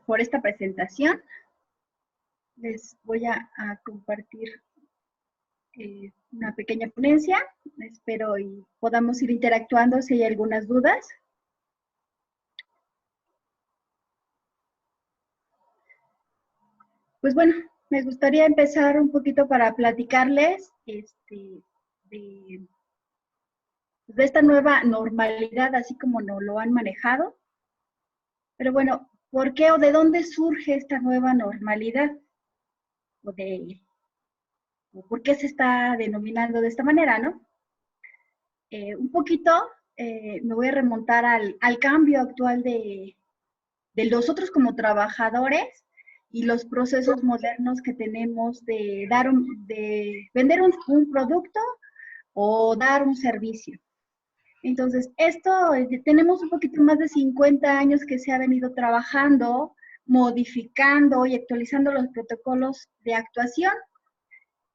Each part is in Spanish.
por esta presentación. Les voy a compartir una pequeña ponencia. Espero y podamos ir interactuando si hay algunas dudas. Pues bueno, me gustaría empezar un poquito para platicarles de esta nueva normalidad, así como nos lo han manejado. Pero bueno, ¿por qué o de dónde surge esta nueva normalidad? O por qué se está denominando de esta manera, ¿no? Un poquito me voy a remontar al cambio actual de nosotros como trabajadores y los procesos modernos que tenemos de vender un producto o dar un servicio. Entonces, tenemos un poquito más de 50 años que se ha venido trabajando, modificando y actualizando los protocolos de actuación.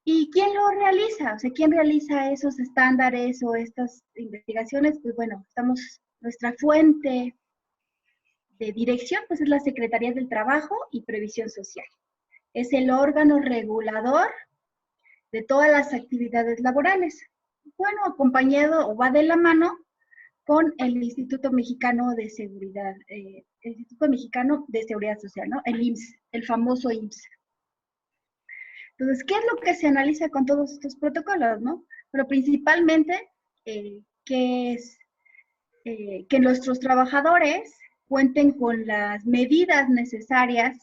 ¿Y quién lo realiza? O sea, ¿quién realiza esos estándares o estas investigaciones? Pues bueno, nuestra fuente de dirección, pues es la Secretaría del Trabajo y Previsión Social. Es el órgano regulador de todas las actividades laborales. Bueno, acompañado o va de la mano con el Instituto Mexicano de Seguridad, el Instituto Mexicano de Seguridad Social, ¿no? El IMSS, el famoso IMSS. Entonces, ¿qué es lo que se analiza con todos estos protocolos, no? Pero principalmente, que nuestros trabajadores cuenten con las medidas necesarias,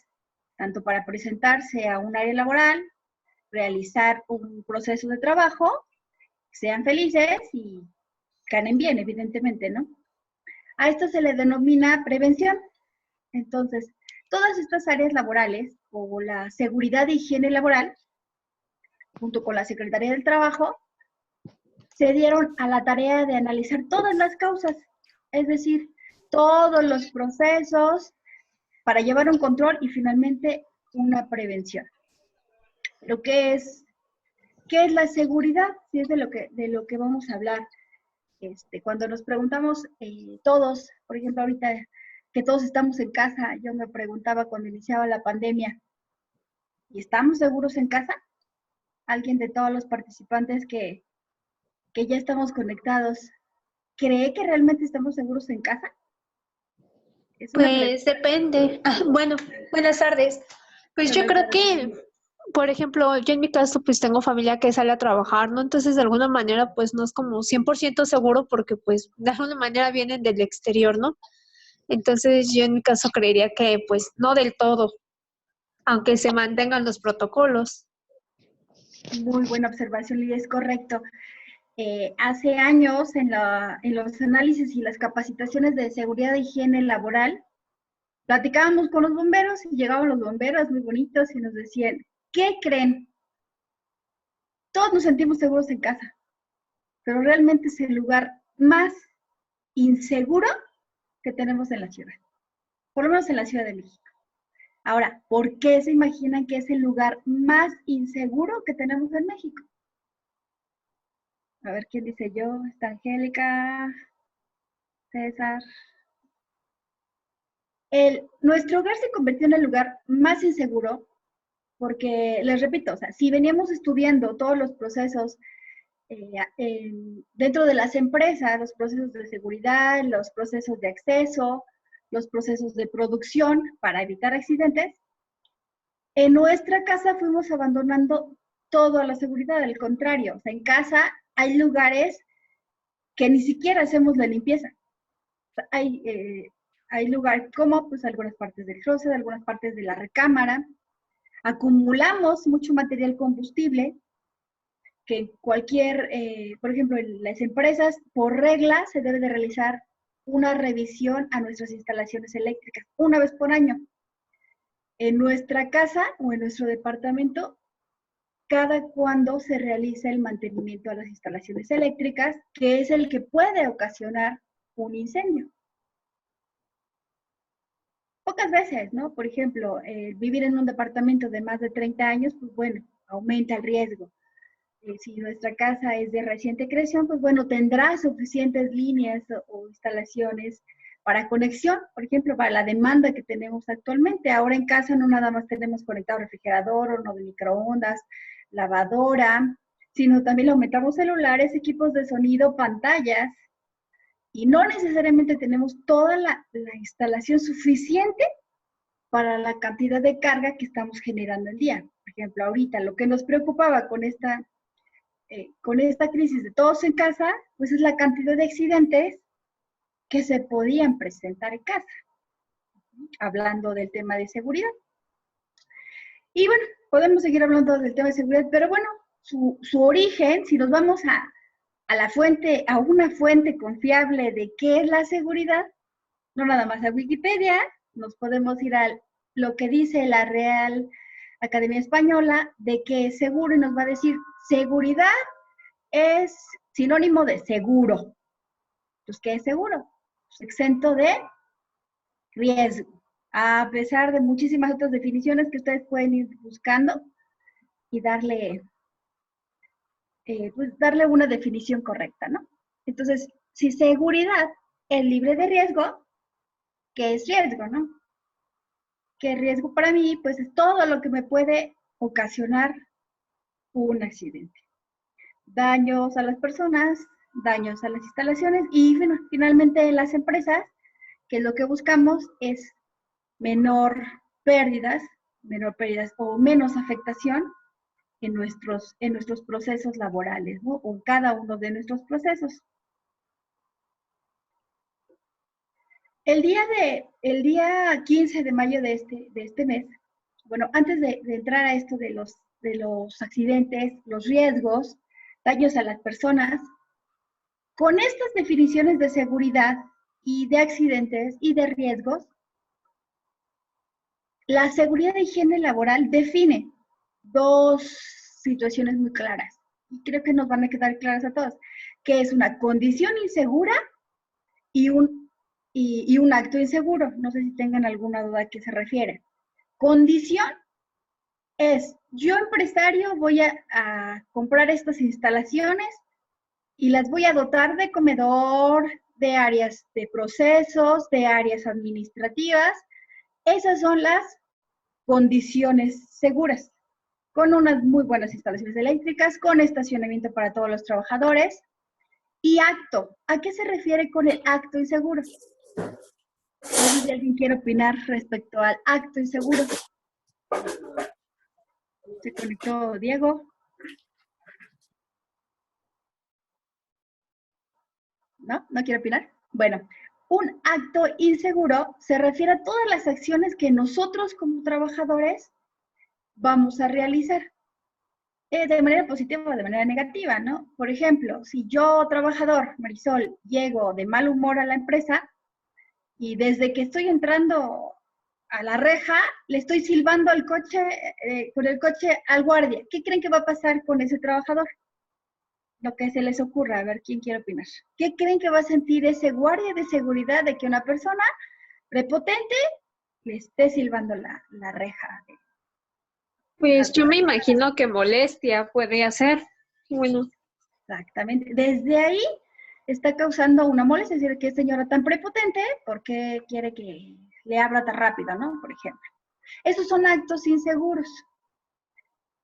tanto para presentarse a un área laboral, realizar un proceso de trabajo, sean felices y ganen bien, evidentemente, ¿no? A esto se le denomina prevención. Entonces, todas estas áreas laborales, o la seguridad e higiene laboral, junto con la Secretaría del Trabajo, se dieron a la tarea de analizar todas las causas, es decir, todos los procesos para llevar un control y finalmente una prevención. Pero ¿qué es la seguridad? Sí, es de lo que vamos a hablar. Cuando nos preguntamos todos, por ejemplo, ahorita que todos estamos en casa, yo me preguntaba cuando iniciaba la pandemia, ¿y estamos seguros en casa? ¿Alguien de todos los participantes que ya estamos conectados cree que realmente estamos seguros en casa? Pues depende. Bueno, buenas tardes. Pues yo creo que, por ejemplo, yo en mi caso pues tengo familia que sale a trabajar, ¿no? Entonces de alguna manera pues no es como 100% seguro porque pues de alguna manera vienen del exterior, ¿no? Entonces yo en mi caso creería que pues no del todo, aunque se mantengan los protocolos. Muy buena observación, Lidia, es correcto. Hace años en los análisis y las capacitaciones de seguridad e higiene laboral, platicábamos con los bomberos y llegaban los bomberos muy bonitos y nos decían, ¿qué creen? Todos nos sentimos seguros en casa, pero realmente es el lugar más inseguro que tenemos en la ciudad, por lo menos en la Ciudad de México. Ahora, ¿por qué se imaginan que es el lugar más inseguro que tenemos en México? A ver, ¿quién dice yo? Está Angélica, César. Nuestro hogar se convirtió en el lugar más inseguro porque, les repito, o sea, si veníamos estudiando todos los procesos dentro de las empresas, los procesos de seguridad, los procesos de acceso, los procesos de producción para evitar accidentes, en nuestra casa fuimos abandonando toda la seguridad, al contrario, o sea, en casa hay lugares que ni siquiera hacemos la limpieza. O sea, hay lugares como pues algunas partes del closet, algunas partes de la recámara, acumulamos mucho material combustible, que por ejemplo, en las empresas, por regla, se debe de realizar una revisión a nuestras instalaciones eléctricas, una vez por año. En nuestra casa o en nuestro departamento, cada cuando se realiza el mantenimiento a las instalaciones eléctricas, que es el que puede ocasionar un incendio. Pocas veces, ¿no? Por ejemplo, vivir en un departamento de más de 30 años, pues bueno, aumenta el riesgo. Si nuestra casa es de reciente creación, pues bueno, tendrá suficientes líneas o instalaciones para conexión, por ejemplo, para la demanda que tenemos actualmente. Ahora en casa no nada más tenemos conectado refrigerador, horno de microondas, lavadora, sino también le aumentamos celulares, equipos de sonido, pantallas, y no necesariamente tenemos toda la instalación suficiente para la cantidad de carga que estamos generando el día. Por ejemplo, ahorita lo que nos preocupaba con esta crisis de todos en casa, pues es la cantidad de accidentes que se podían presentar en casa, hablando del tema de seguridad. Y bueno, podemos seguir hablando del tema de seguridad, pero bueno, su origen, si nos vamos a la fuente, a una fuente confiable de qué es la seguridad, no nada más a Wikipedia, nos podemos ir a lo que dice la Real Academia Española de qué es seguro y nos va a decir, seguridad es sinónimo de seguro. Entonces, ¿qué es seguro? Pues exento de riesgo, a pesar de muchísimas otras definiciones que ustedes pueden ir buscando y darle una definición correcta, ¿no? Entonces, si seguridad es libre de riesgo, ¿qué es riesgo, no? ¿Qué riesgo para mí? Pues es todo lo que me puede ocasionar un accidente. Daños a las personas, daños a las instalaciones y bueno, finalmente las empresas, que lo que buscamos es menor pérdidas o menos afectación en nuestros procesos laborales, ¿no? O cada uno de nuestros procesos. El día 15 de mayo de este mes, bueno, antes de entrar a esto de los accidentes, los riesgos, daños a las personas, con estas definiciones de seguridad y de accidentes y de riesgos, la seguridad de higiene laboral define dos situaciones muy claras, y creo que nos van a quedar claras a todos, que es una condición insegura y un acto inseguro. No sé si tengan alguna duda a qué se refiere. Condición es, yo empresario voy a comprar estas instalaciones y las voy a dotar de comedor, de áreas de procesos, de áreas administrativas. Esas son las condiciones seguras, con unas muy buenas instalaciones eléctricas, con estacionamiento para todos los trabajadores. Y acto, ¿a qué se refiere con el acto inseguro? No sé si alguien quiere opinar respecto al acto inseguro. ¿Se conectó Diego? ¿No? ¿No quiere opinar? Bueno, un acto inseguro se refiere a todas las acciones que nosotros como trabajadores vamos a realizar. De manera positiva o de manera negativa, ¿no? Por ejemplo, si yo, trabajador, Marisol, llego de mal humor a la empresa y desde que estoy entrando a la reja, le estoy silbando al coche, con el coche al guardia. ¿Qué creen que va a pasar con ese trabajador? Lo que se les ocurra, a ver quién quiere opinar. ¿Qué creen que va a sentir ese guardia de seguridad de que una persona prepotente le esté silbando la reja? Pues yo me imagino que molestia puede hacer. Bueno. Exactamente. Desde ahí está causando una molestia, es decir, que es señora tan prepotente, ¿por qué quiere que le abra tan rápido, no? Por ejemplo. Esos son actos inseguros.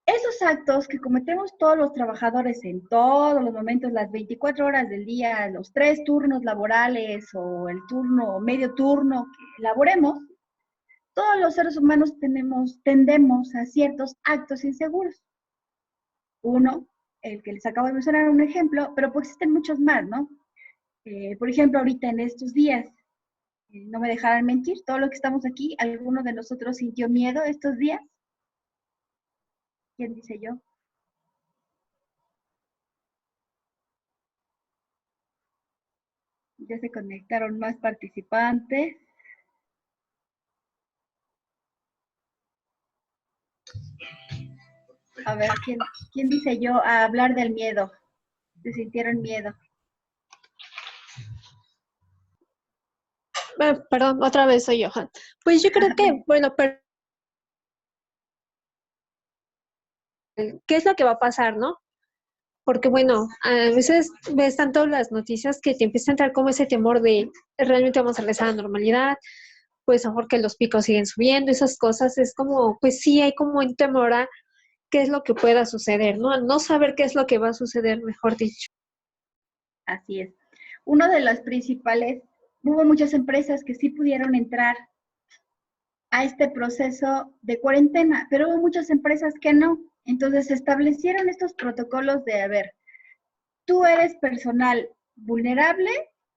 Esos actos que cometemos todos los trabajadores en todos los momentos, las 24 horas del día, los 3 turnos laborales o el turno, medio turno que laboremos, todos los seres humanos tendemos a ciertos actos inseguros. Uno, el que les acabo de mencionar, un ejemplo, pero pues existen muchos más, ¿no? Por ejemplo, ahorita en estos días, no me dejarán mentir, todo lo que estamos aquí, ¿alguno de nosotros sintió miedo estos días? ¿Quién dice yo? Ya se conectaron más participantes. A ver, ¿quién dice yo a hablar del miedo? ¿Se sintieron miedo? Perdón, otra vez soy Johan. Pues yo creo que, bueno, pero ¿qué es lo que va a pasar, no? porque bueno, a veces ves tanto las noticias que te empieza a entrar como ese temor de realmente vamos a regresar a la normalidad, pues a lo mejor que los picos siguen subiendo, esas cosas, es como, pues sí, hay como un temor a qué es lo que pueda suceder, ¿no? Al no saber qué es lo que va a suceder, mejor dicho. Así es. Uno de los principales, hubo muchas empresas que sí pudieron entrar a este proceso de cuarentena, pero hubo muchas empresas que no. Entonces se establecieron estos protocolos de, a ver, tú eres personal vulnerable,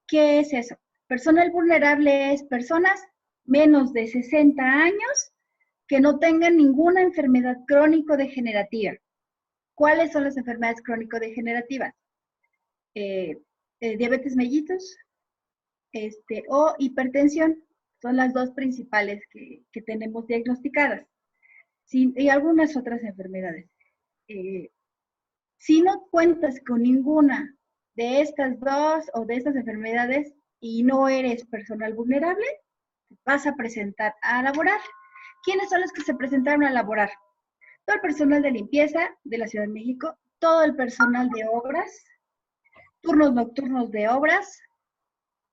¿qué es eso? Personal vulnerable es personas menos de 60 años que no tengan ninguna enfermedad crónico-degenerativa. ¿Cuáles son las enfermedades crónico-degenerativas? Diabetes mellitus o hipertensión. Son las dos principales que tenemos diagnosticadas. Sí, y algunas otras enfermedades. Si no cuentas con ninguna de estas dos o de estas enfermedades y no eres personal vulnerable, vas a presentar a laborar. ¿Quiénes son los que se presentaron a laborar? Todo el personal de limpieza de la Ciudad de México, todo el personal de obras, turnos nocturnos de obras,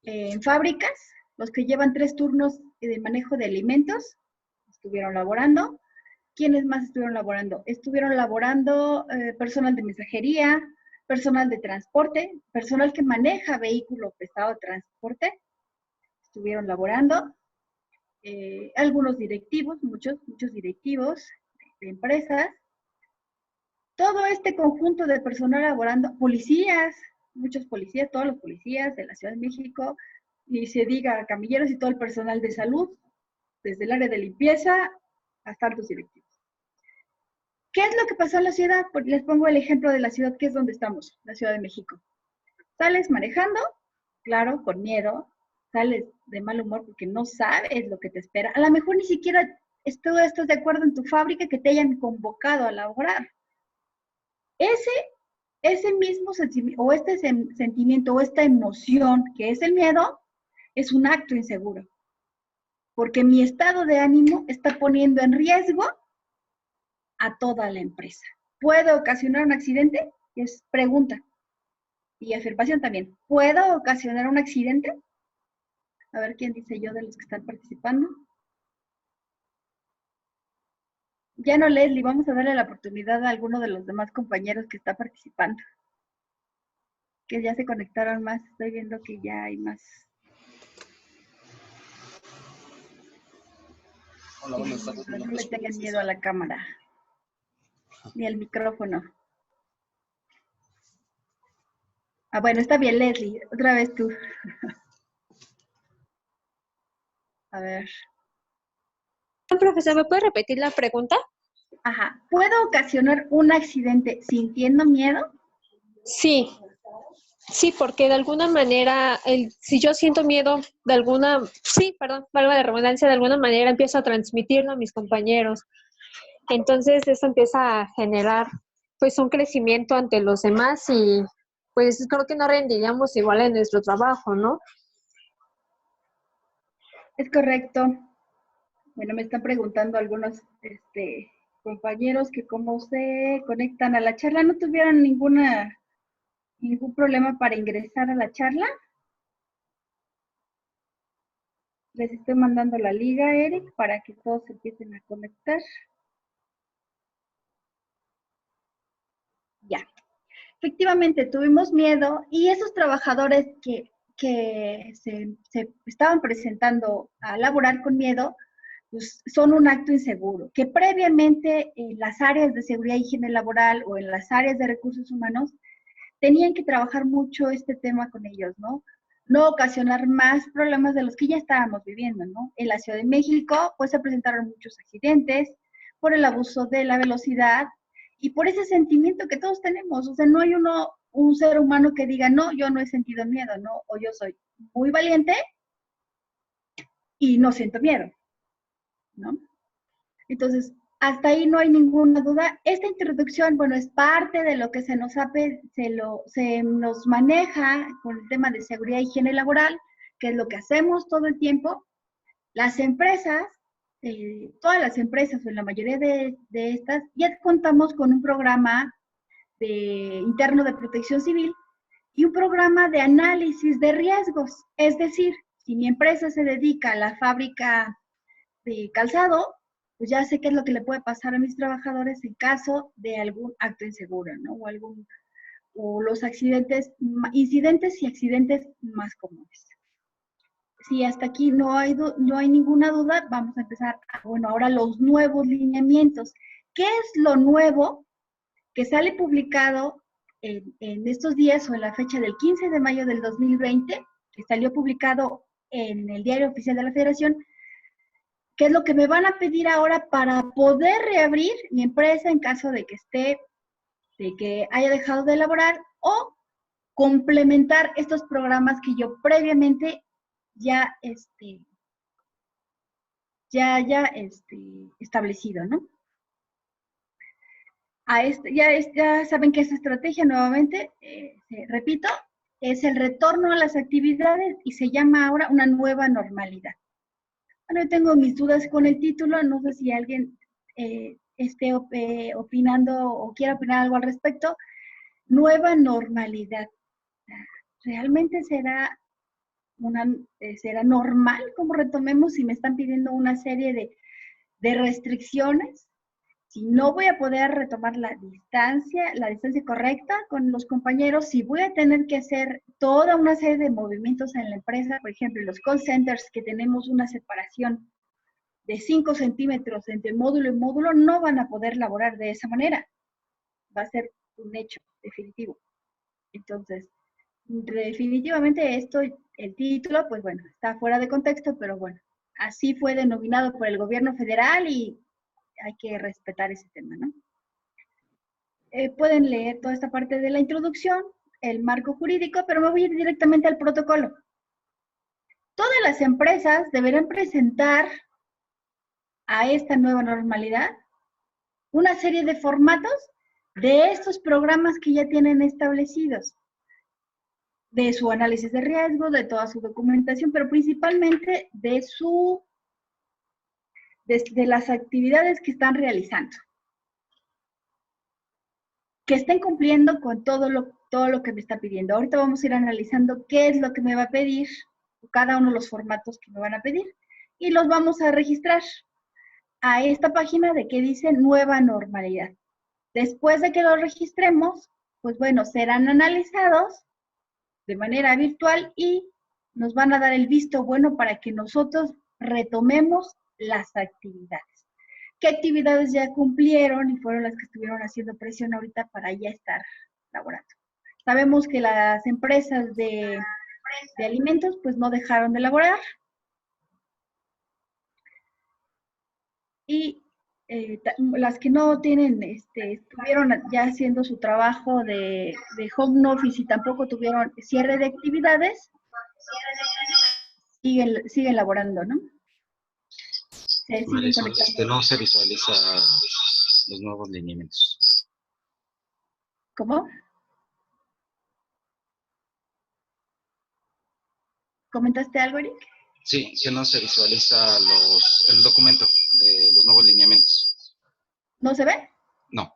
en fábricas, los que llevan 3 turnos de manejo de alimentos, estuvieron laborando. ¿Quiénes más estuvieron laborando? Estuvieron laborando personal de mensajería, personal de transporte, personal que maneja vehículo pesado de transporte, estuvieron laborando. Algunos directivos, muchos directivos de empresas. Todo este conjunto de personal laborando, policías, muchos policías, todos los policías de la Ciudad de México, y se diga camilleros y todo el personal de salud, desde el área de limpieza hasta altos directivos. ¿Qué es lo que pasó en la ciudad? Porque les pongo el ejemplo de la ciudad que es donde estamos, la Ciudad de México. Sales manejando, claro, con miedo, sales de mal humor porque no sabes lo que te espera. A lo mejor ni siquiera estás de acuerdo en tu fábrica que te hayan convocado a laborar. Ese mismo sentimiento o este sentimiento o esta emoción que es el miedo es un acto inseguro, porque mi estado de ánimo está poniendo en riesgo a toda la empresa. ¿Puede ocasionar un accidente? Es pregunta. Y afirmación también. ¿Puedo ocasionar un accidente? A ver quién dice yo de los que están participando. Ya no, Leslie, vamos a darle la oportunidad a alguno de los demás compañeros que está participando. Que ya se conectaron más. Estoy viendo que ya hay más. Hola, buenas tardes. No le tengan miedo a la cámara. Ni al micrófono. Ah, bueno, está bien, Leslie. Otra vez tú. A ver. Profesor, ¿me puede repetir la pregunta? Ajá. ¿Puedo ocasionar un accidente sintiendo miedo? Sí, sí, porque de alguna manera, si yo siento miedo, valga la redundancia, de alguna manera empiezo a transmitirlo a mis compañeros. Entonces eso empieza a generar pues un crecimiento ante los demás y pues creo que no rendiríamos igual en nuestro trabajo, ¿no? Es correcto. Bueno, me están preguntando algunos compañeros que cómo se conectan a la charla. ¿No tuvieron ningún problema para ingresar a la charla? Les estoy mandando la liga, Eric, para que todos se empiecen a conectar. Ya. Efectivamente, tuvimos miedo y esos trabajadores que se estaban presentando a laborar con miedo, pues son un acto inseguro, que previamente en las áreas de seguridad y higiene laboral o en las áreas de recursos humanos tenían que trabajar mucho este tema con ellos, ¿no? No ocasionar más problemas de los que ya estábamos viviendo, ¿no? En la Ciudad de México, pues se presentaron muchos accidentes por el abuso de la velocidad y por ese sentimiento que todos tenemos. O sea, no hay un ser humano que diga, no, yo no he sentido miedo, ¿no? O yo soy muy valiente y no siento miedo, ¿no? Entonces, hasta ahí no hay ninguna duda. Esta introducción, bueno, es parte de lo que se nos maneja con el tema de seguridad y higiene laboral, que es lo que hacemos todo el tiempo. Las empresas, todas las empresas, o la mayoría de estas, ya contamos con un programa interno de protección civil y un programa de análisis de riesgos. Es decir, si mi empresa se dedica a la fábrica de calzado, pues ya sé qué es lo que le puede pasar a mis trabajadores en caso de algún acto inseguro, ¿no? O los incidentes y accidentes más comunes. Si hasta aquí no hay ninguna duda, vamos a empezar. Bueno, ahora los nuevos lineamientos. ¿Qué es lo nuevo que sale publicado en estos días o en la fecha del 15 de mayo del 2020, que salió publicado en el Diario Oficial de la Federación? ¿Qué es lo que me van a pedir ahora para poder reabrir mi empresa en caso de que haya dejado de elaborar o complementar estos programas que yo previamente ya establecido, ¿no? Ya saben que esta estrategia, nuevamente, repito, es el retorno a las actividades y se llama ahora una nueva normalidad. Bueno, yo tengo mis dudas con el título, no sé si alguien esté opinando o quiera opinar algo al respecto. Nueva normalidad. ¿Realmente será normal como retomemos si me están pidiendo una serie de restricciones? Si no voy a poder retomar la distancia correcta con los compañeros, si voy a tener que hacer toda una serie de movimientos en la empresa, por ejemplo, en los call centers que tenemos una separación de 5 centímetros entre módulo y módulo, no van a poder laborar de esa manera. Va a ser un hecho definitivo. Entonces, definitivamente el título, pues bueno, está fuera de contexto, pero bueno, así fue denominado por el gobierno federal y hay que respetar ese tema, ¿no? Pueden leer toda esta parte de la introducción, el marco jurídico, pero me voy a ir directamente al protocolo. Todas las empresas deberán presentar a esta nueva normalidad una serie de formatos de estos programas que ya tienen establecidos, de su análisis de riesgo, de toda su documentación, pero principalmente de las actividades que están realizando. Que estén cumpliendo con todo lo que me está pidiendo. Ahorita vamos a ir analizando qué es lo que me va a pedir, cada uno de los formatos que me van a pedir, y los vamos a registrar a esta página de que dice nueva normalidad. Después de que los registremos, pues bueno, serán analizados de manera virtual y nos van a dar el visto bueno para que nosotros retomemos las actividades. ¿Qué actividades ya cumplieron y fueron las que estuvieron haciendo presión ahorita para ya estar laborando? Sabemos que las empresas de alimentos pues no dejaron de elaborar y las que no tienen, estuvieron ya haciendo su trabajo de home office y tampoco tuvieron cierre de actividades, siguen laborando, ¿no? Marisol, no se visualiza los nuevos lineamientos. ¿Cómo? ¿Comentaste algo, Eric? Sí, que no se visualiza el documento de los nuevos lineamientos. ¿No se ve? No.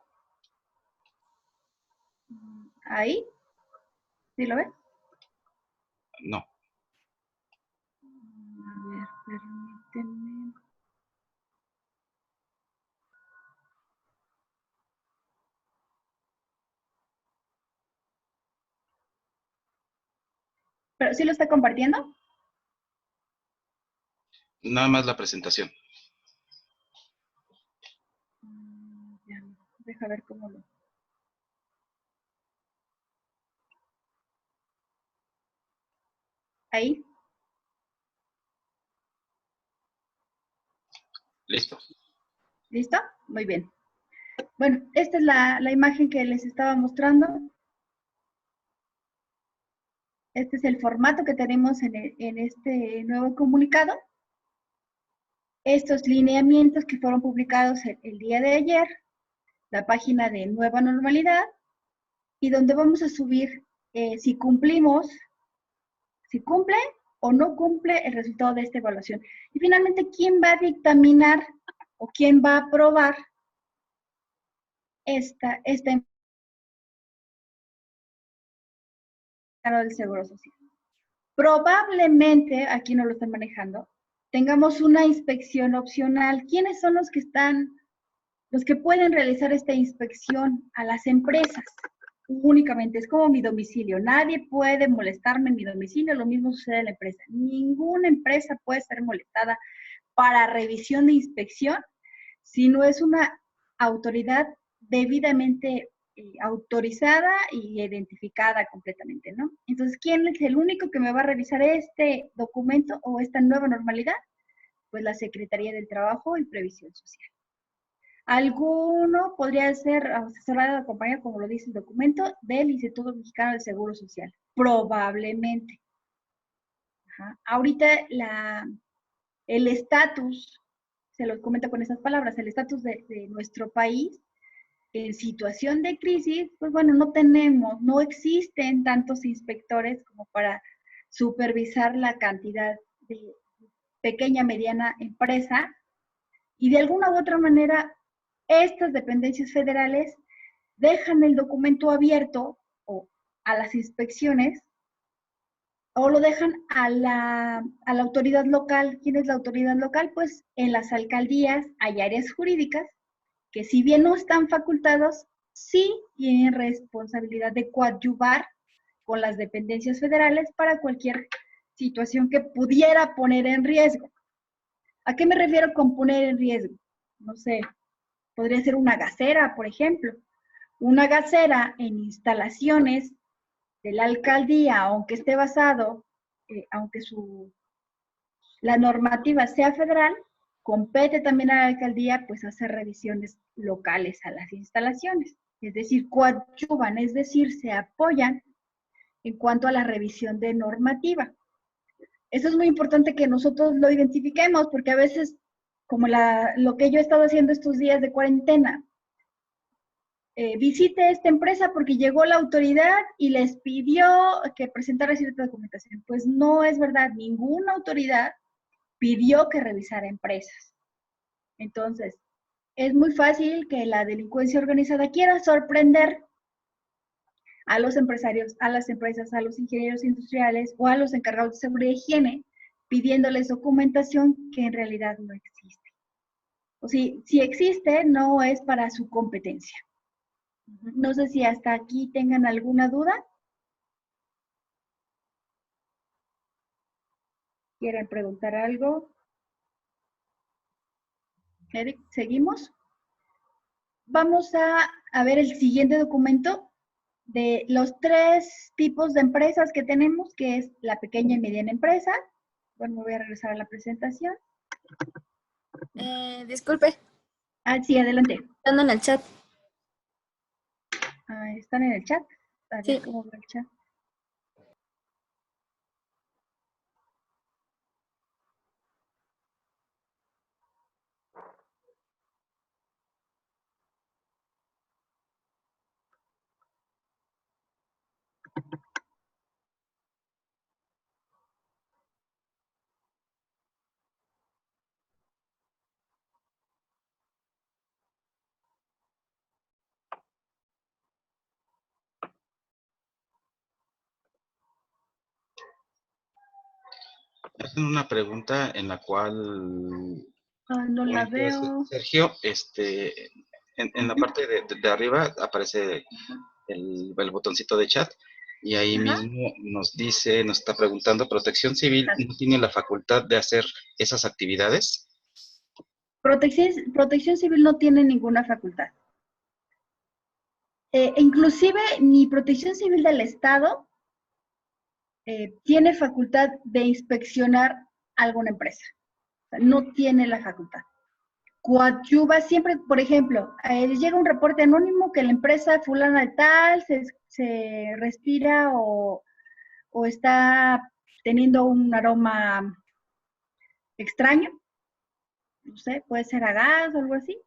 ¿Ahí? ¿Sí lo ve? No. A ver, permíteme. ¿Pero sí lo está compartiendo? Nada más la presentación. Ya, deja ver cómo lo... Ahí. Listo. ¿Listo? Muy bien. Bueno, esta es la imagen que les estaba mostrando. Este es el formato que tenemos en este nuevo comunicado. Estos lineamientos que fueron publicados el día de ayer, la página de Nueva Normalidad, y donde vamos a subir si cumple o no cumple el resultado de esta evaluación. Y finalmente, ¿quién va a dictaminar o quién va a aprobar esta del Seguro Social. Probablemente, aquí no lo están manejando, tengamos una inspección opcional. ¿Quiénes son los que pueden realizar esta inspección a las empresas? Únicamente, es como mi domicilio. Nadie puede molestarme en mi domicilio, lo mismo sucede en la empresa. Ninguna empresa puede ser molestada para revisión de inspección si no es una autoridad debidamente autorizada y identificada completamente, ¿no? Entonces, ¿quién es el único que me va a revisar este documento o esta nueva normalidad? Pues la Secretaría del Trabajo y Previsión Social. Alguno podría ser asesorado de acompañar, como lo dice el documento, del Instituto Mexicano del Seguro Social. Probablemente. Ajá. Ahorita el estatus, se los comento con esas palabras, el estatus de nuestro país en situación de crisis, pues bueno, no existen tantos inspectores como para supervisar la cantidad de pequeña, mediana empresa, y de alguna u otra manera, estas dependencias federales dejan el documento abierto o a las inspecciones o lo dejan a la autoridad local. ¿Quién es la autoridad local? Pues en las alcaldías hay áreas jurídicas que, si bien no están facultados, sí tienen responsabilidad de coadyuvar con las dependencias federales para cualquier situación que pudiera poner en riesgo. ¿A qué me refiero con poner en riesgo? No sé, podría ser una gasera, por ejemplo. Una gasera en instalaciones de la alcaldía, aunque esté basado, aunque la normativa sea federal, compete también a la alcaldía pues hacer revisiones locales a las instalaciones. Es decir, coadyuvan, es decir, se apoyan en cuanto a la revisión de normativa. Eso es muy importante que nosotros lo identifiquemos, porque a veces, como lo que yo he estado haciendo estos días de cuarentena, visite esta empresa porque llegó la autoridad y les pidió que presentara cierta documentación. Pues no es verdad, ninguna autoridad pidió que revisara empresas. Entonces, es muy fácil que la delincuencia organizada quiera sorprender a los empresarios, a las empresas, a los ingenieros industriales o a los encargados de seguridad y higiene, pidiéndoles documentación que en realidad no existe. O si existe, no es para su competencia. No sé si hasta aquí tengan alguna duda. ¿Quieren preguntar algo? Eric, ¿seguimos? Vamos a ver el siguiente documento de los 3 tipos de empresas que tenemos, que es la pequeña y mediana empresa. Bueno, me voy a regresar a la presentación. Disculpe. Sí, adelante. Están en el chat. ¿Están en el chat? A ver Sí. cómo va el chat. Hacen una pregunta en la cual No la veo. Sergio, en la parte de arriba aparece el botoncito de chat y ahí mismo nos está preguntando, ¿Protección Civil no tiene la facultad de hacer esas actividades? Protección Civil no tiene ninguna facultad. Inclusive ni Protección Civil del Estado tiene facultad de inspeccionar alguna empresa. O sea, no tiene la facultad. Coadyuva siempre, por ejemplo, llega un reporte anónimo que la empresa fulana de tal se respira o está teniendo un aroma extraño, no sé, puede ser a gas o algo así.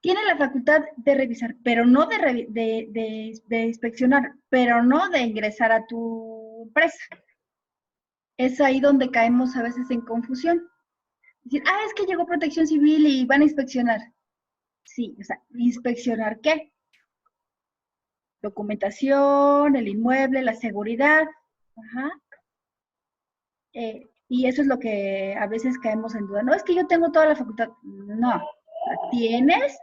Tiene la facultad de revisar, pero no de inspeccionar, pero no de ingresar a tu empresa. Es ahí donde caemos a veces en confusión. Decir, es que llegó Protección Civil y van a inspeccionar. Sí, o sea, ¿inspeccionar qué? documentación, el inmueble, la seguridad. Ajá. Y eso es lo que a veces caemos en duda. No es que yo tengo toda la facultad. No. ¿Tienes?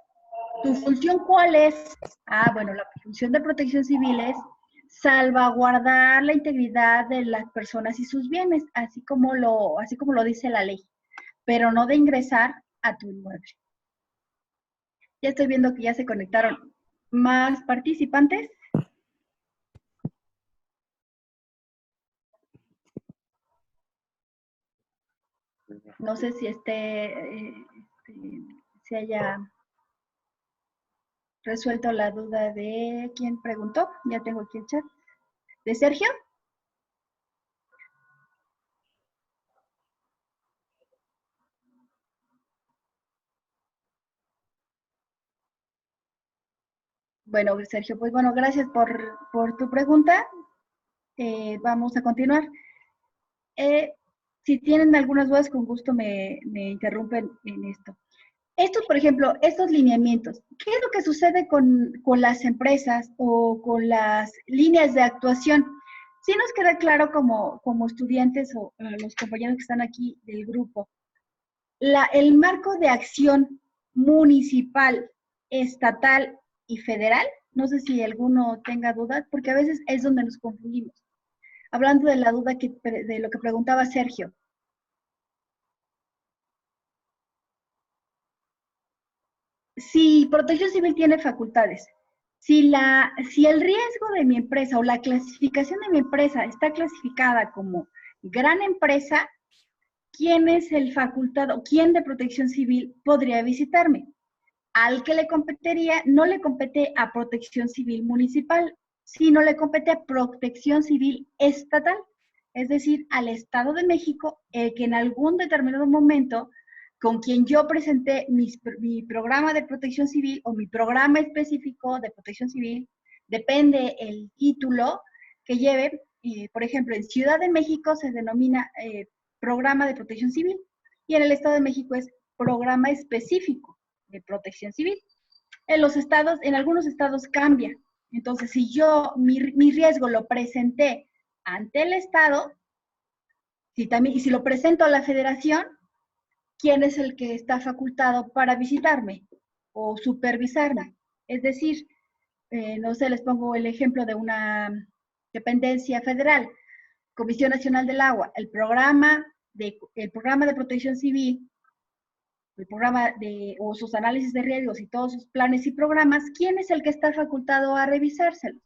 ¿Tu función cuál es? Ah, bueno, la función de protección civil es salvaguardar la integridad de las personas y sus bienes, así como lo dice la ley, pero no de ingresar a tu inmueble. Ya estoy viendo que ya se conectaron más participantes. No sé si se haya resuelto la duda de quién preguntó. Ya tengo aquí el chat. ¿De Sergio? Bueno, Sergio, pues bueno, gracias por tu pregunta. Vamos a continuar. Si tienen algunas dudas, con gusto me interrumpen en esto. Estos, por ejemplo, estos lineamientos, ¿qué es lo que sucede con las empresas o con las líneas de actuación? Sí nos queda claro como estudiantes o los compañeros que están aquí del grupo, el marco de acción municipal, estatal y federal, no sé si alguno tenga dudas, porque a veces es donde nos confundimos. Hablando de la duda de lo que preguntaba Sergio. Si Protección Civil tiene facultades, si el riesgo de mi empresa o la clasificación de mi empresa está clasificada como gran empresa, ¿quién es el facultado? ¿Quién de Protección Civil podría visitarme? Al que le competiría, no le compete a Protección Civil municipal, sino le compete a Protección Civil estatal, es decir, al Estado de México, el que en algún determinado momento, con quien yo presenté mi programa de protección civil o mi programa específico de protección civil, depende el título que lleve. Por ejemplo, en Ciudad de México se denomina programa de protección civil y en el Estado de México es programa específico de protección civil. En algunos estados cambia. Entonces, si yo mi riesgo lo presenté ante el Estado, y si lo presento a la Federación, ¿quién es el que está facultado para visitarme o supervisarme? Es decir, no sé, les pongo el ejemplo de una dependencia federal, Comisión Nacional del Agua, el programa de protección civil, o sus análisis de riesgos y todos sus planes y programas, ¿quién es el que está facultado a revisárselos?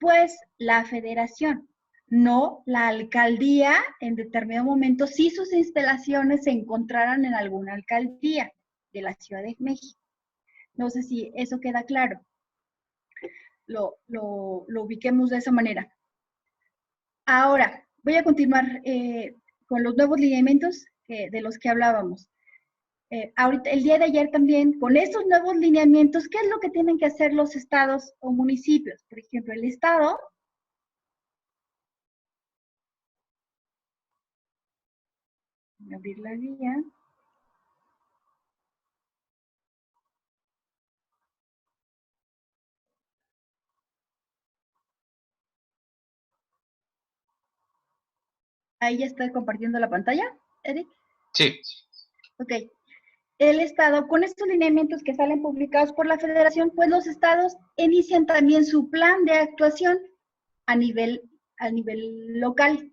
Pues la Federación, no la alcaldía en determinado momento, si sus instalaciones se encontraran en alguna alcaldía de la Ciudad de México. No sé si eso queda claro. Lo ubiquemos de esa manera. Ahora, voy a continuar con los nuevos lineamientos de los que hablábamos. Ahorita, el día de ayer también, con estos nuevos lineamientos, ¿qué es lo que tienen que hacer los estados o municipios? Por ejemplo, el estado voy a abrir la guía. Ahí ya estoy compartiendo la pantalla, Eric. Sí. Ok. El Estado, con estos lineamientos que salen publicados por la Federación, pues los estados inician también su plan de actuación a nivel local.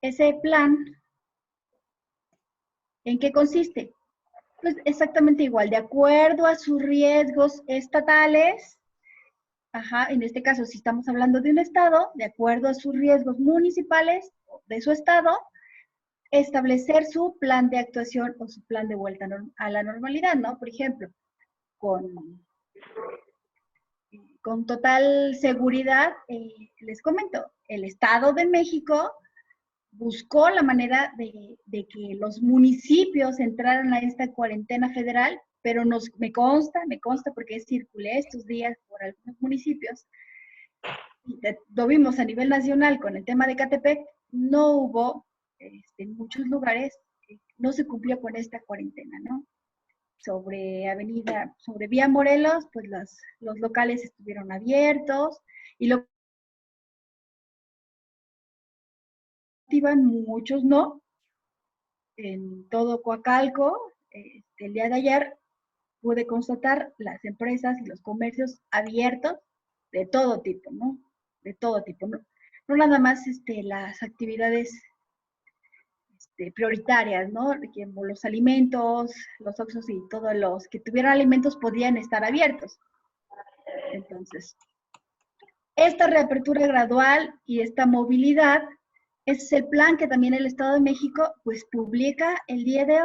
Ese plan, ¿en qué consiste? Pues exactamente igual, de acuerdo a sus riesgos estatales, en este caso, si estamos hablando de un estado, de acuerdo a sus riesgos municipales de su estado, establecer su plan de actuación o su plan de vuelta a la normalidad, ¿no? Por ejemplo, con total seguridad, les comento, el Estado de México buscó la manera de que los municipios entraran a esta cuarentena federal, pero me consta porque circulé estos días por algunos municipios, lo vimos a nivel nacional con el tema de Catepec, no hubo, en muchos lugares, no se cumplió con esta cuarentena, ¿no? sobre Vía Morelos, pues los locales estuvieron abiertos y lo iban, muchos no. En todo Coacalco, el día de ayer pude constatar las empresas y los comercios abiertos de todo tipo, ¿no? De todo tipo, ¿no? No nada más las actividades prioritarias, ¿no? Como los alimentos, los oxxos y todos los que tuvieran alimentos podían estar abiertos. Entonces, esta reapertura gradual y esta movilidad, ese es el plan que también el Estado de México pues publica el día de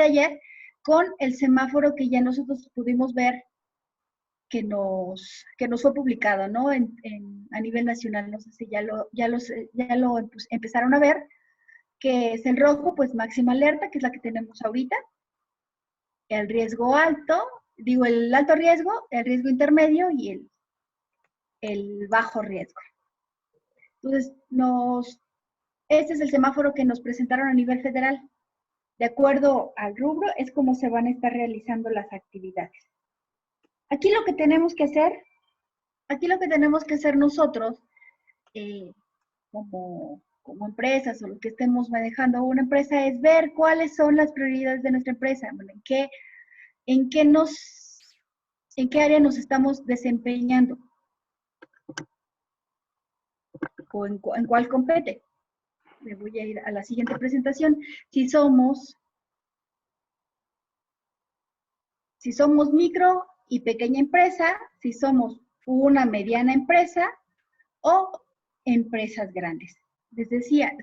ayer, con el semáforo que ya nosotros pudimos ver que nos fue publicado, ¿no? A nivel nacional, no sé si ya lo empezaron a ver, que es el rojo, pues máxima alerta, que es la que tenemos ahorita, el riesgo alto, el alto riesgo, el riesgo intermedio y el bajo riesgo. Entonces, este es el semáforo que nos presentaron a nivel federal. De acuerdo al rubro, es como se van a estar realizando las actividades. Aquí lo que tenemos que hacer nosotros, como empresas o lo que estemos manejando una empresa, es ver cuáles son las prioridades de nuestra empresa, bueno, en qué área nos estamos desempeñando o en cuál compete. Me voy a ir a la siguiente presentación. Si somos micro y pequeña empresa, si somos una mediana empresa o empresas grandes. Les decía,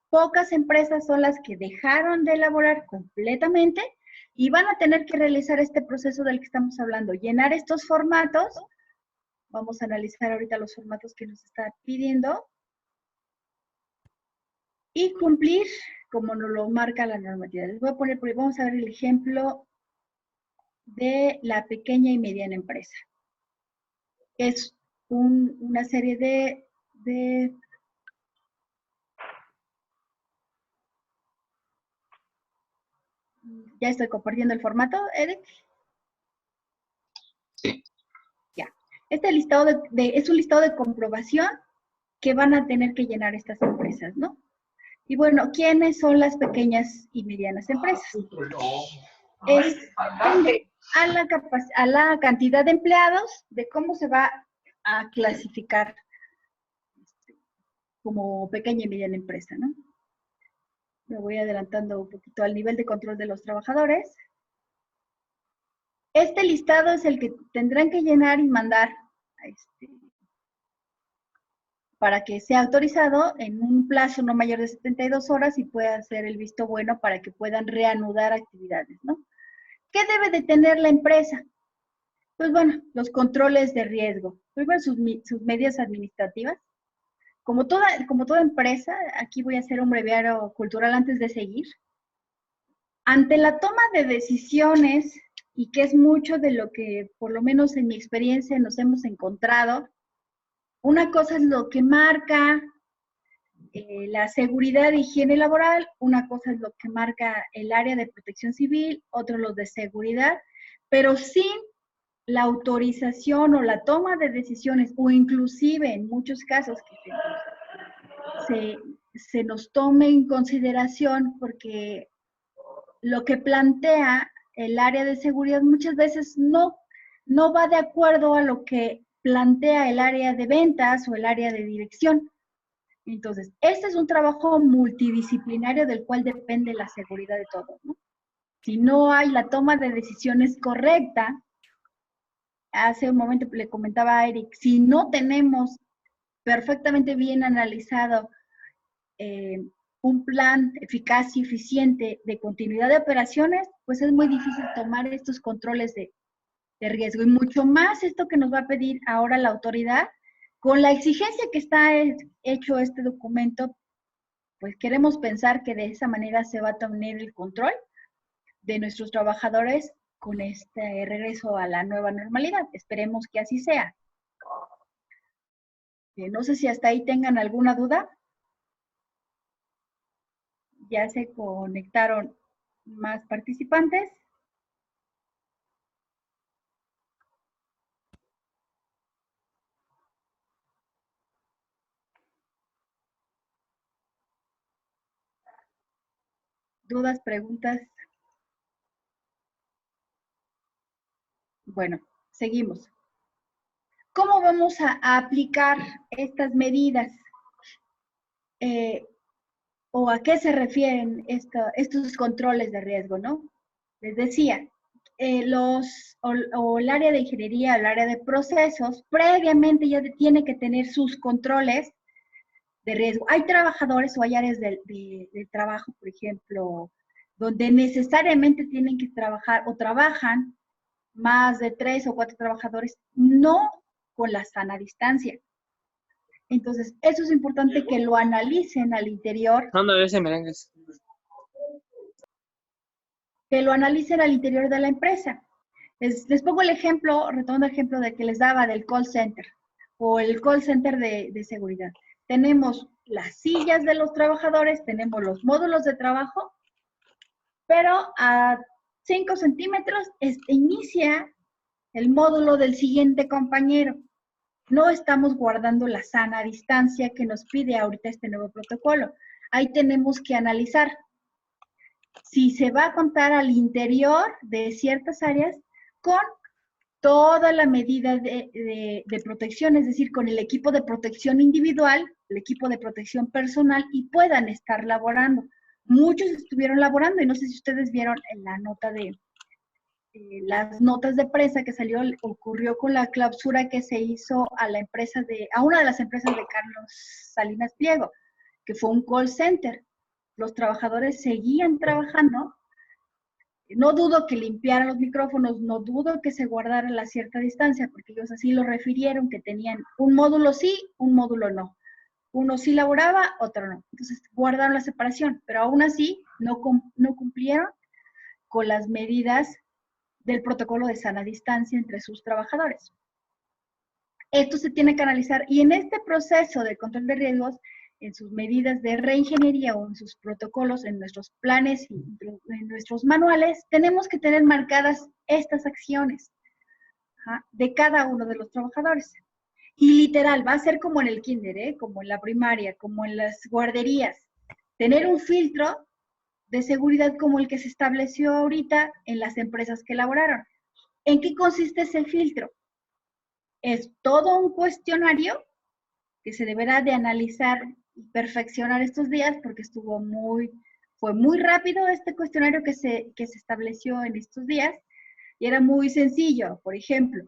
pocas empresas son las que dejaron de elaborar completamente y van a tener que realizar este proceso del que estamos hablando, llenar estos formatos. Vamos a analizar ahorita los formatos que nos está pidiendo y cumplir como nos lo marca la normativa. Les voy a poner, vamos a ver el ejemplo de la pequeña y mediana empresa. Es una serie de ya estoy compartiendo el formato, Eric. Sí. Ya. Este listado es un listado de comprobación que van a tener que llenar estas empresas, ¿no? Y bueno, ¿quiénes son las pequeñas y medianas empresas? Es a la cantidad de empleados, de cómo se va a clasificar como pequeña y mediana empresa, ¿no? Me voy adelantando un poquito al nivel de control de los trabajadores. Este listado es el que tendrán que llenar y mandar para que sea autorizado en un plazo no mayor de 72 horas y pueda hacer el visto bueno para que puedan reanudar actividades, ¿no? ¿Qué debe de tener la empresa? Pues bueno, los controles de riesgo. Primero sus medidas administrativas. Como toda empresa, aquí voy a hacer un breviario cultural antes de seguir. Ante la toma de decisiones, y que es mucho de lo que, por lo menos en mi experiencia, nos hemos encontrado, una cosa es lo que marca la seguridad e higiene laboral, una cosa es lo que marca el área de protección civil, otro los de seguridad, pero sin la autorización o la toma de decisiones, o inclusive en muchos casos que se nos tome en consideración, porque lo que plantea el área de seguridad muchas veces no va de acuerdo a lo que plantea el área de ventas o el área de dirección. Entonces, este es un trabajo multidisciplinario del cual depende la seguridad de todos, ¿no? Si no hay la toma de decisiones correcta, hace un momento le comentaba a Eric, si no tenemos perfectamente bien analizado un plan eficaz y eficiente de continuidad de operaciones, pues es muy difícil tomar estos controles de riesgo. Y mucho más esto que nos va a pedir ahora la autoridad, con la exigencia que está hecho este documento, pues queremos pensar que de esa manera se va a tener el control de nuestros trabajadores con este regreso a la nueva normalidad. Esperemos que así sea. No sé si hasta ahí tengan alguna duda. Ya se conectaron más participantes. ¿Dudas, preguntas? Bueno, seguimos. ¿Cómo vamos a aplicar estas medidas? ¿O a qué se refieren estos controles de riesgo, no? Les decía, o el área de ingeniería, el área de procesos, previamente ya tiene que tener sus controles de riesgo. Hay trabajadores o hay áreas de trabajo, por ejemplo, donde necesariamente tienen que trabajar o trabajan más de 3 o 4 trabajadores, no con la sana distancia. Entonces, eso es importante que lo analicen al interior. Que lo analicen al interior de la empresa. Les pongo el ejemplo, retomando el ejemplo de que les daba del call center o el call center de seguridad. Tenemos las sillas de los trabajadores, tenemos los módulos de trabajo, pero a 5 centímetros inicia el módulo del siguiente compañero. No estamos guardando la sana distancia que nos pide ahorita este nuevo protocolo. Ahí tenemos que analizar si se va a contar al interior de ciertas áreas con toda la medida de protección, es decir, con el equipo de protección individual, el equipo de protección personal y puedan estar laborando. Muchos estuvieron laborando y no sé si ustedes vieron en la nota las notas de prensa que ocurrió con la clausura que se hizo a una de las empresas de Carlos Salinas Pliego, que fue un call center. Los trabajadores seguían trabajando. No dudo que limpiaran los micrófonos, no dudo que se guardara la cierta distancia, porque ellos así lo refirieron, que tenían un módulo sí, un módulo no. Uno sí laboraba, otro no. Entonces guardaron la separación, pero aún así no cumplieron con las medidas del protocolo de sana distancia entre sus trabajadores. Esto se tiene que analizar y en este proceso de control de riesgos, en sus medidas de reingeniería o en sus protocolos, en nuestros planes y en nuestros manuales, tenemos que tener marcadas estas acciones de cada uno de los trabajadores. Y literal, va a ser como en el kinder, como en la primaria, como en las guarderías. Tener un filtro de seguridad como el que se estableció ahorita en las empresas que elaboraron. ¿En qué consiste ese filtro? Es todo un cuestionario que se deberá de analizar y perfeccionar estos días porque fue muy rápido este cuestionario que se estableció en estos días y era muy sencillo. Por ejemplo,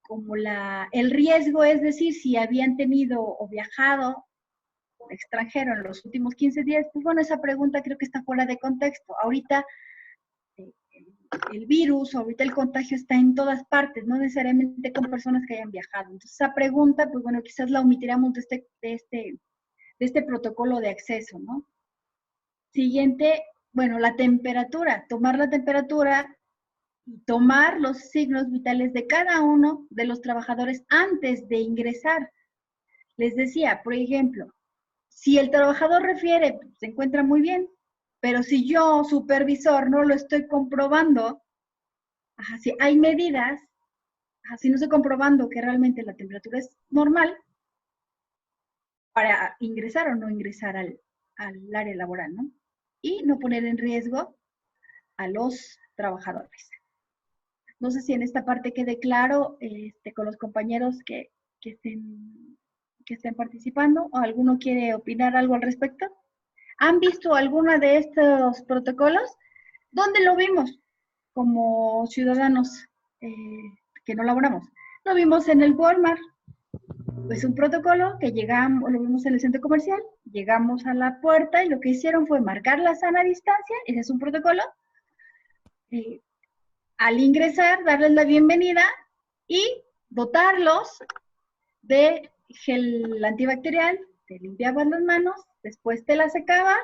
como el riesgo, es decir, si habían tenido o viajado extranjero en los últimos 15 días, pues bueno, esa pregunta creo que está fuera de contexto. Ahorita el virus, ahorita el contagio está en todas partes, no necesariamente con personas que hayan viajado. Entonces esa pregunta, pues bueno, quizás la omitiríamos de este protocolo de acceso, ¿no? Siguiente, bueno, la temperatura, tomar la temperatura y tomar los signos vitales de cada uno de los trabajadores antes de ingresar. Les decía, por ejemplo, si el trabajador refiere, pues, se encuentra muy bien, pero si yo, supervisor, no lo estoy comprobando, si hay medidas, si no estoy comprobando que realmente la temperatura es normal, para ingresar o no ingresar al área laboral, ¿no? Y no poner en riesgo a los trabajadores. No sé si en esta parte quede claro con los compañeros que estén participando o alguno quiere opinar algo al respecto. ¿Han visto alguna de estos protocolos? ¿Dónde lo vimos como ciudadanos que no laboramos? Lo vimos en el Walmart. Pues un protocolo que llegamos, lo vimos en el centro comercial, llegamos a la puerta y lo que hicieron fue marcar la sana distancia, ese es un protocolo. Al ingresar, darles la bienvenida y dotarlos de gel antibacterial, te limpiabas las manos, después te las secabas,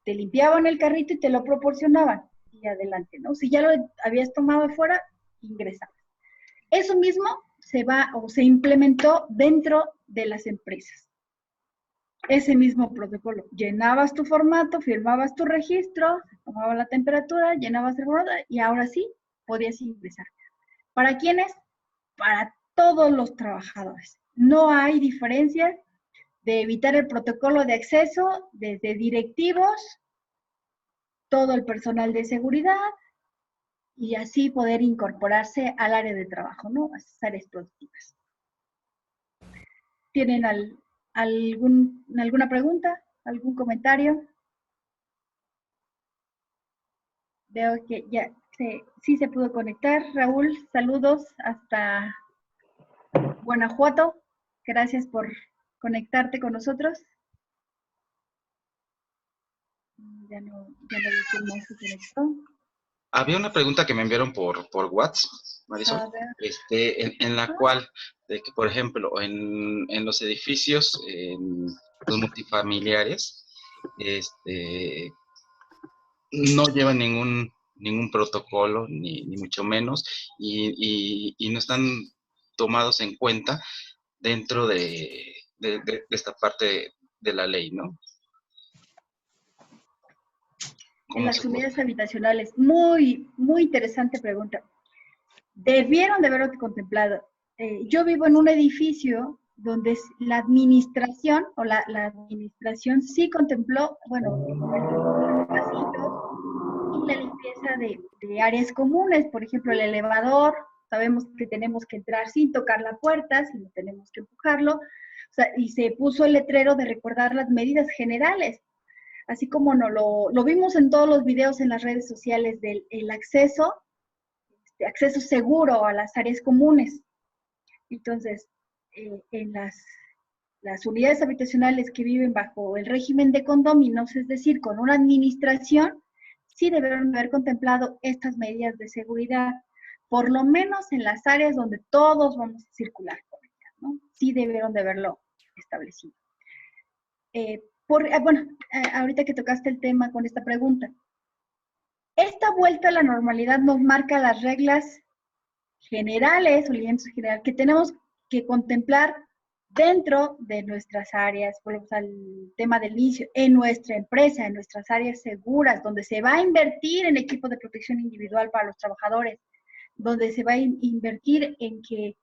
te limpiaban el carrito y te lo proporcionaban. Y adelante, ¿no? Si ya lo habías tomado afuera, ingresabas. Eso mismo se implementó dentro de las empresas. Ese mismo protocolo. Llenabas tu formato, firmabas tu registro, tomaba la temperatura, llenabas el formato y ahora sí podías ingresar. ¿Para quiénes? Para todos los trabajadores. No hay diferencia de evitar el protocolo de acceso desde directivos todo el personal de seguridad y así poder incorporarse al área de trabajo, ¿no? A esas áreas productivas. ¿Tienen alguna pregunta? ¿Algún comentario? Veo que ya sí se pudo conectar. Raúl, saludos hasta Guanajuato. Gracias por conectarte con nosotros. Ya no vi quién más se conectó. Había una pregunta que me enviaron por WhatsApp, Marisol, en la cual, de que, por ejemplo, en los edificios, en los multifamiliares, no llevan ningún protocolo, ni mucho menos, y no están tomados en cuenta dentro de esta parte de la ley, ¿no? En las unidades habitacionales, muy, muy interesante pregunta. Debieron de haberlo contemplado. Yo vivo en un edificio donde la administración, o la administración sí contempló, bueno, los pasillos y la limpieza de áreas comunes, por ejemplo, el elevador, sabemos que tenemos que entrar sin tocar la puerta, sino tenemos que empujarlo, o sea, y se puso el letrero de recordar las medidas generales, así como lo vimos en todos los videos en las redes sociales del acceso seguro a las áreas comunes. Entonces, en las unidades habitacionales que viven bajo el régimen de condóminos, es decir, con una administración, sí debieron haber contemplado estas medidas de seguridad, por lo menos en las áreas donde todos vamos a circular con ellas, ¿no? Sí debieron de haberlo establecido. Ahorita que tocaste el tema con esta pregunta, esta vuelta a la normalidad nos marca las reglas generales o lineamientos generales que tenemos que contemplar dentro de nuestras áreas, volvemos al tema del inicio, en nuestra empresa, en nuestras áreas seguras, donde se va a invertir en equipos de protección individual para los trabajadores, donde se va a invertir en que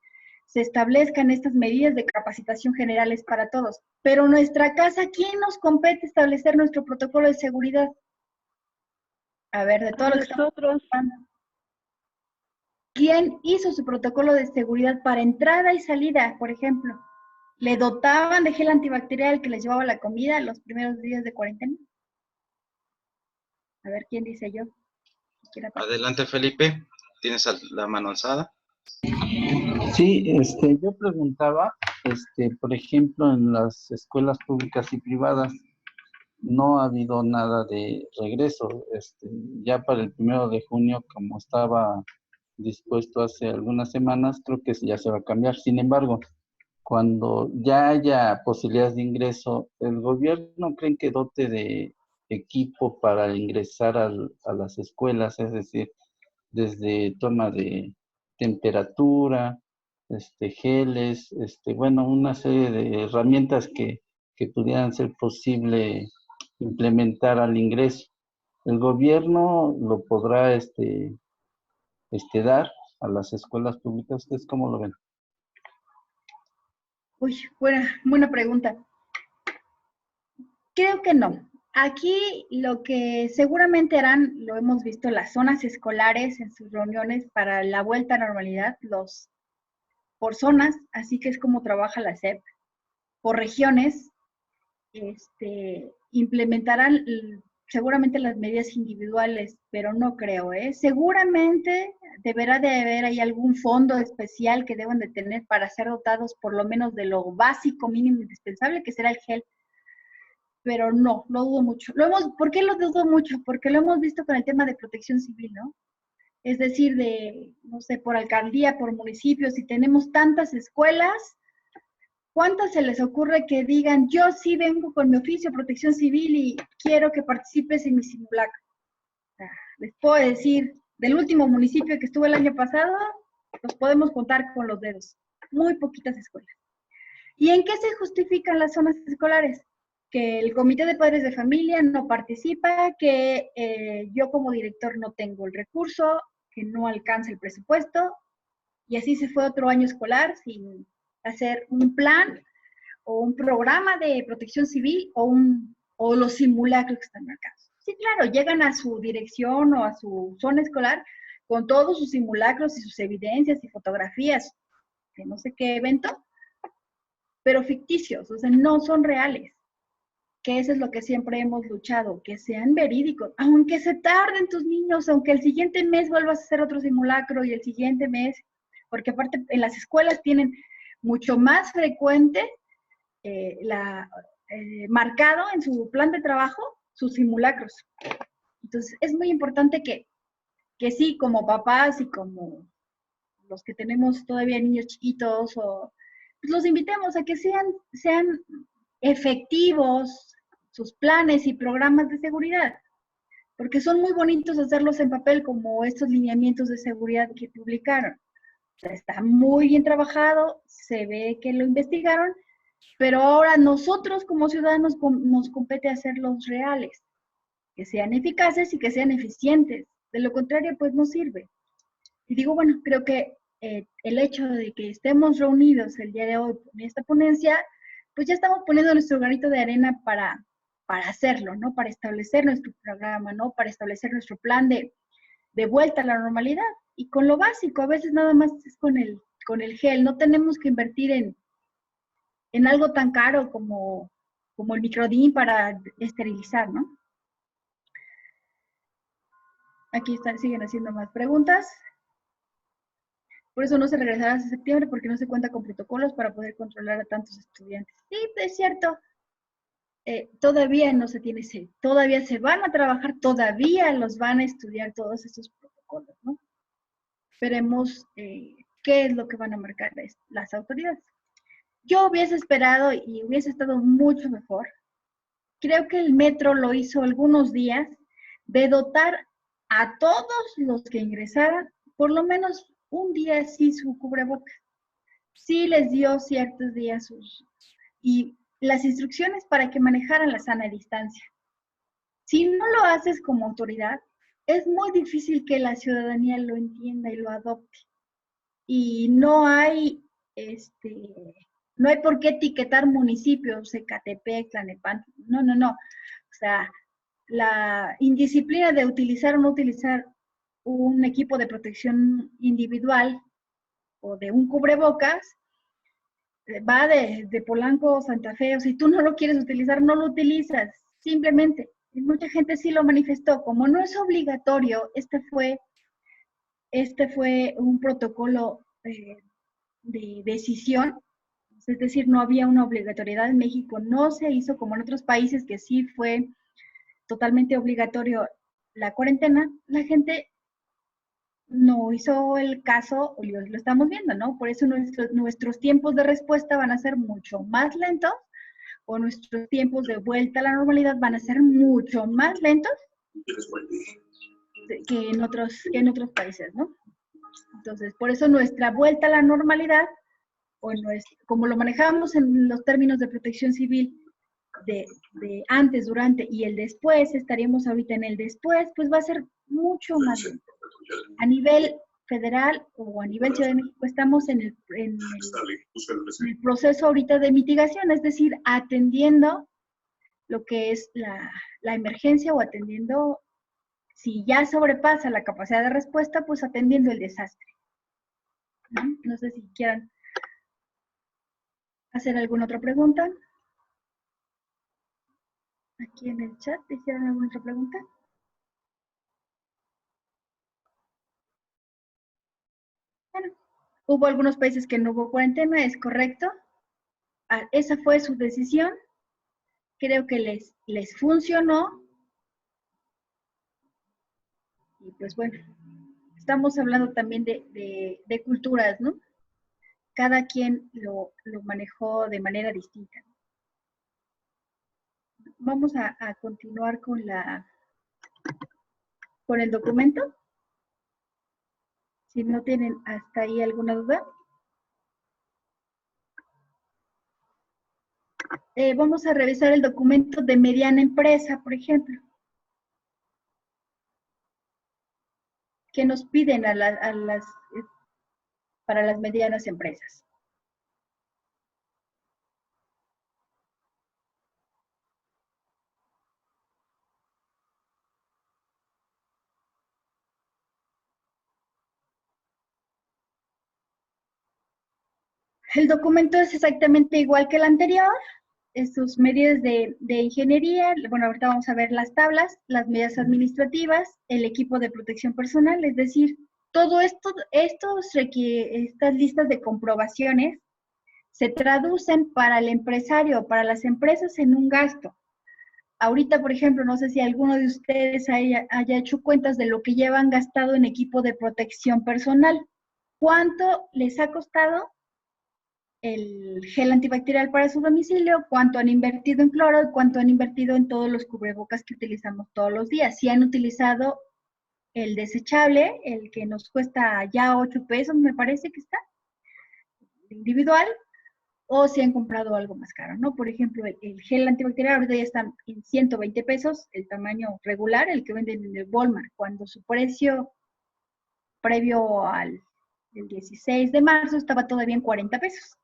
se establezcan estas medidas de capacitación generales para todos. Pero nuestra casa, ¿quién nos compete establecer nuestro protocolo de seguridad? A ver, de todo lo que estamos hablando. ¿Quién hizo su protocolo de seguridad para entrada y salida, por ejemplo? ¿Le dotaban de gel antibacterial que les llevaba la comida los primeros días de cuarentena? A ver, ¿quién dice yo? Adelante, Felipe. ¿Tienes la mano alzada? Sí, yo preguntaba, por ejemplo, en las escuelas públicas y privadas no ha habido nada de regreso. Ya para el 1 de junio, como estaba dispuesto hace algunas semanas, creo que ya se va a cambiar. Sin embargo, cuando ya haya posibilidades de ingreso, ¿el gobierno creen que dote de equipo para ingresar a las escuelas? Es decir, desde toma de temperatura, geles, bueno, una serie de herramientas que pudieran ser posible implementar al ingreso. ¿El gobierno lo podrá dar a las escuelas públicas? ¿Ustedes cómo lo ven? Uy, buena pregunta. Creo que no. Aquí lo que seguramente harán, lo hemos visto, las zonas escolares en sus reuniones para la vuelta a normalidad, por zonas, así que es como trabaja la SEP, por regiones, implementarán seguramente las medidas individuales, pero no creo, ¿eh? Seguramente deberá de haber ahí algún fondo especial que deban de tener para ser dotados por lo menos de lo básico, mínimo, indispensable, que será el gel. Pero no, lo dudo mucho. ¿Por qué lo dudo mucho? Porque lo hemos visto con el tema de protección civil, ¿no? Es decir, no sé, por alcaldía, por municipio, si tenemos tantas escuelas, ¿cuántas se les ocurre que digan, yo sí vengo con mi oficio de protección civil y quiero que participes en mi simulacro? Les puedo decir, del último municipio que estuve el año pasado, los podemos contar con los dedos. Muy poquitas escuelas. ¿Y en qué se justifican las zonas escolares? Que el comité de padres de familia no participa, que yo como director no tengo el recurso, que no alcanza el presupuesto, y así se fue otro año escolar sin hacer un plan o un programa de protección civil o los simulacros que están marcados. Sí, claro, llegan a su dirección o a su zona escolar con todos sus simulacros y sus evidencias y fotografías de no sé qué evento, pero ficticios, o sea, no son reales. Que eso es lo que siempre hemos luchado, que sean verídicos, aunque se tarden tus niños, aunque el siguiente mes vuelvas a hacer otro simulacro y el siguiente mes, porque aparte en las escuelas tienen mucho más frecuente marcado en su plan de trabajo sus simulacros. Entonces, es muy importante que sí, como papás y como los que tenemos todavía niños chiquitos, o, pues los invitemos a que sean efectivos sus planes y programas de seguridad, porque son muy bonitos hacerlos en papel como estos lineamientos de seguridad que publicaron. O sea, está muy bien trabajado, se ve que lo investigaron, pero ahora nosotros como ciudadanos nos compete hacerlos reales, que sean eficaces y que sean eficientes. De lo contrario, pues no sirve. Y digo, bueno, creo que el hecho de que estemos reunidos el día de hoy en esta ponencia, pues ya estamos poniendo nuestro granito de arena para hacerlo, ¿no? Para establecer nuestro programa, ¿no? Para establecer nuestro plan de vuelta a la normalidad. Y con lo básico, a veces nada más es con el gel. No tenemos que invertir en algo tan caro como el microdín para esterilizar, ¿no? Aquí siguen haciendo más preguntas. Por eso no se regresará hasta septiembre, porque no se cuenta con protocolos para poder controlar a tantos estudiantes. Sí, es cierto. Todavía no se tiene, todavía se van a trabajar, todavía los van a estudiar todos estos protocolos, ¿no? Veremos qué es lo que van a marcar las autoridades. Yo hubiese esperado y hubiese estado mucho mejor. Creo que el metro lo hizo algunos días de dotar a todos los que ingresaran, por lo menos un día sí su cubrebocas. Sí les dio ciertos días y las instrucciones para que manejaran la sana distancia. Si no lo haces como autoridad, es muy difícil que la ciudadanía lo entienda y lo adopte. Y no hay por qué etiquetar municipios, Ecatepec, Tlalnepantla. No. O sea, la indisciplina de utilizar o no utilizar un equipo de protección individual o de un cubrebocas va de Polanco a Santa Fe. O si tú no lo quieres utilizar, no lo utilizas, simplemente. Y mucha gente sí lo manifestó. Como no es obligatorio, este fue un protocolo de decisión, es decir, no había una obligatoriedad en México, no se hizo como en otros países que sí fue totalmente obligatorio la cuarentena. La gente no hizo el caso, lo estamos viendo, ¿no? Por eso nuestros tiempos de respuesta van a ser mucho más lentos, o nuestros tiempos de vuelta a la normalidad van a ser mucho más lentos que en otros países, ¿no? Entonces, por eso nuestra vuelta a la normalidad, o como lo manejábamos en los términos de protección civil, de antes, durante y el después, estaríamos ahorita en el después, pues va a ser mucho más lento. A nivel federal o a nivel Ciudad de México estamos en el proceso ahorita de mitigación, es decir, atendiendo lo que es la emergencia, o atendiendo, si ya sobrepasa la capacidad de respuesta, pues atendiendo el desastre. No sé si quieran hacer alguna otra pregunta. Aquí en el chat, ¿te hicieron alguna otra pregunta? Bueno, hubo algunos países que no hubo cuarentena, es correcto. Esa fue su decisión. Creo que les funcionó. Y pues bueno, estamos hablando también de culturas, ¿no? Cada quien lo manejó de manera distinta. Vamos a continuar con el documento. Si no tienen hasta ahí alguna duda. Vamos a revisar el documento de mediana empresa, por ejemplo. ¿Qué nos piden para las medianas empresas? El documento es exactamente igual que el anterior, sus medidas de ingeniería, bueno, ahorita vamos a ver las tablas, las medidas administrativas, el equipo de protección personal, es decir, todo esto, estas listas de comprobaciones se traducen para el empresario, para las empresas en un gasto. Ahorita, por ejemplo, no sé si alguno de ustedes haya hecho cuentas de lo que llevan gastado en equipo de protección personal. ¿Cuánto les ha costado el gel antibacterial para su domicilio? ¿Cuánto han invertido en cloro? ¿Y cuánto han invertido en todos los cubrebocas que utilizamos todos los días? Si han utilizado el desechable, el que nos cuesta ya 8 pesos, me parece que está, individual, o si han comprado algo más caro, ¿no? Por ejemplo, el gel antibacterial ahorita ya está en 120 pesos, el tamaño regular, el que venden en el Walmart, cuando su precio previo al 16 de marzo estaba todavía en 40 pesos.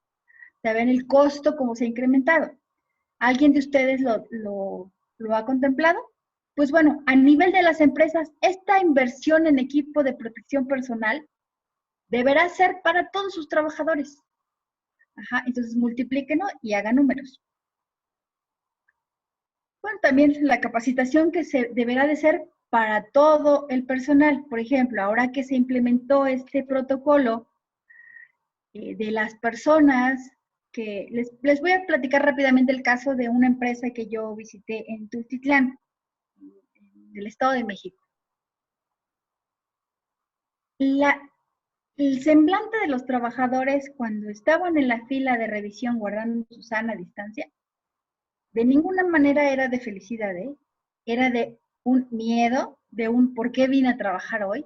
Ya ven el costo cómo se ha incrementado. ¿Alguien de ustedes lo ha contemplado? Pues bueno, a nivel de las empresas, esta inversión en equipo de protección personal deberá ser para todos sus trabajadores. Ajá, entonces multiplíquenlo y hagan números. Bueno, también la capacitación que se deberá de ser para todo el personal. Por ejemplo, ahora que se implementó este protocolo de las personas que les voy a platicar rápidamente el caso de una empresa que yo visité en Tultitlán, del Estado de México. El semblante de los trabajadores cuando estaban en la fila de revisión guardando su sana distancia, de ninguna manera era de felicidad, ¿eh? Era de un miedo, de un ¿por qué vine a trabajar hoy?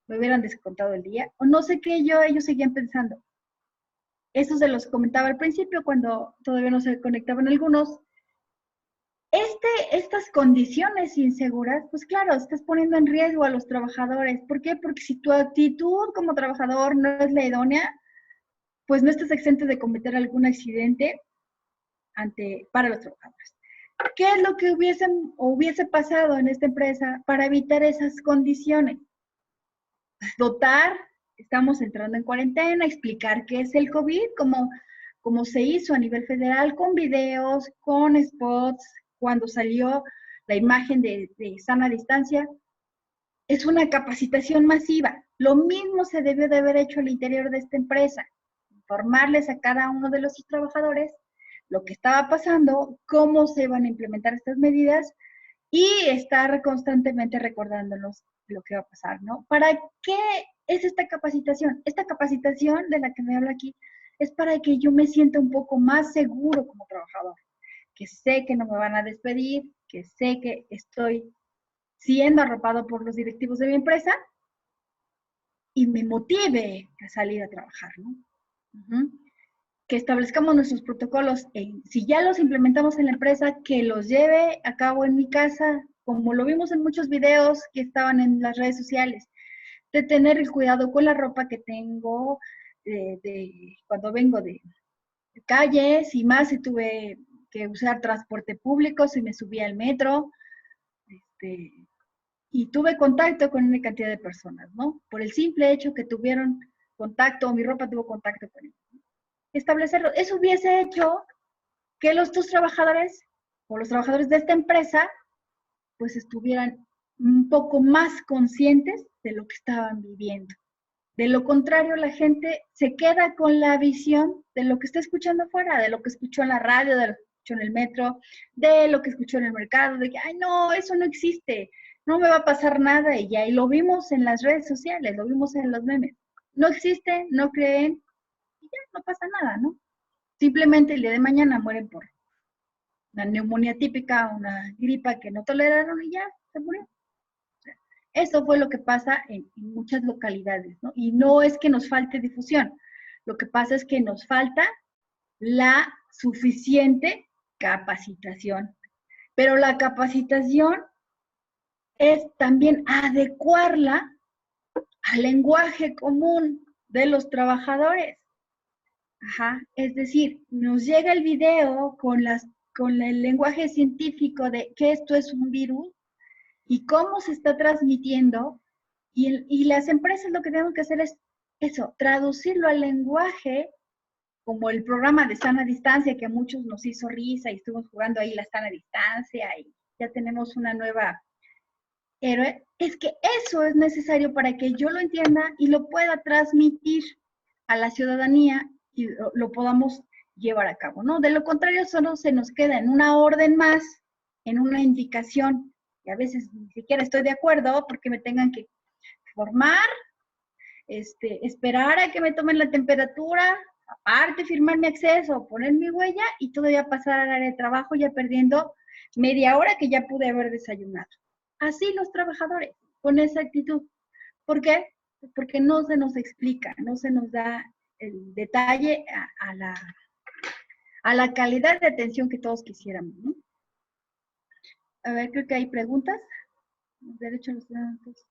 Me hubieran descontado el día, o no sé qué ellos seguían pensando. Eso se los comentaba al principio cuando todavía no se conectaban algunos. Estas condiciones inseguras, pues claro, estás poniendo en riesgo a los trabajadores. ¿Por qué? Porque si tu actitud como trabajador no es la idónea, pues no estás exento de cometer algún accidente para los trabajadores. ¿Qué es lo que hubiese pasado en esta empresa para evitar esas condiciones? Dotar, estamos entrando en cuarentena, explicar qué es el COVID, como se hizo a nivel federal, con videos, con spots, cuando salió la imagen de sana distancia. Es una capacitación masiva. Lo mismo se debió de haber hecho al interior de esta empresa. Informarles a cada uno de los trabajadores lo que estaba pasando, cómo se iban a implementar estas medidas y estar constantemente recordándonos lo que va a pasar, ¿no? ¿Para qué es esta capacitación? Esta capacitación de la que me hablo aquí es para que yo me sienta un poco más seguro como trabajador, que sé que no me van a despedir, que sé que estoy siendo arropado por los directivos de mi empresa y me motive a salir a trabajar, ¿no? Que establezcamos nuestros protocolos, si ya los implementamos en la empresa, que los lleve a cabo en mi casa, como lo vimos en muchos videos que estaban en las redes sociales, de tener el cuidado con la ropa que tengo, cuando vengo de calles y más si tuve que usar transporte público, si me subí al metro, y tuve contacto con una cantidad de personas, ¿no? Por el simple hecho que tuvieron contacto, mi ropa tuvo contacto con ellos. Establecerlo. Eso hubiese hecho que los dos trabajadores o los trabajadores de esta empresa pues estuvieran un poco más conscientes de lo que estaban viviendo. De lo contrario, la gente se queda con la visión de lo que está escuchando afuera, de lo que escuchó en la radio, de lo que escuchó en el metro, de lo que escuchó en el mercado, de que, ay, no, eso no existe, no me va a pasar nada, y ya, y lo vimos en las redes sociales, lo vimos en los memes. No existe, no creen, y ya, no pasa nada, ¿no? Simplemente el día de mañana mueren por una neumonía típica, una gripa que no toleraron y ya, se murió. Eso fue lo que pasa en muchas localidades, ¿no? Y no es que nos falte difusión, lo que pasa es que nos falta la suficiente capacitación. Pero la capacitación es también adecuarla al lenguaje común de los trabajadores. Ajá, es decir, nos llega el video con el lenguaje científico de que esto es un virus y cómo se está transmitiendo, y las empresas lo que tenemos que hacer es eso, traducirlo al lenguaje como el programa de sana distancia que a muchos nos hizo risa y estuvimos jugando ahí la sana distancia y ya tenemos una nueva héroe, es que eso es necesario para que yo lo entienda y lo pueda transmitir a la ciudadanía y lo podamos llevar a cabo, ¿no? De lo contrario, solo se nos queda en una orden más, en una indicación, y a veces ni siquiera estoy de acuerdo porque me tengan que formar, esperar a que me tomen la temperatura, aparte firmar mi acceso, poner mi huella y todavía pasar al área de trabajo ya perdiendo media hora que ya pude haber desayunado. Así los trabajadores, con esa actitud. ¿Por qué? Porque no se nos explica, no se nos da el detalle a la calidad de atención que todos quisiéramos, ¿no? A ver, creo que hay preguntas. Derecho a los datos.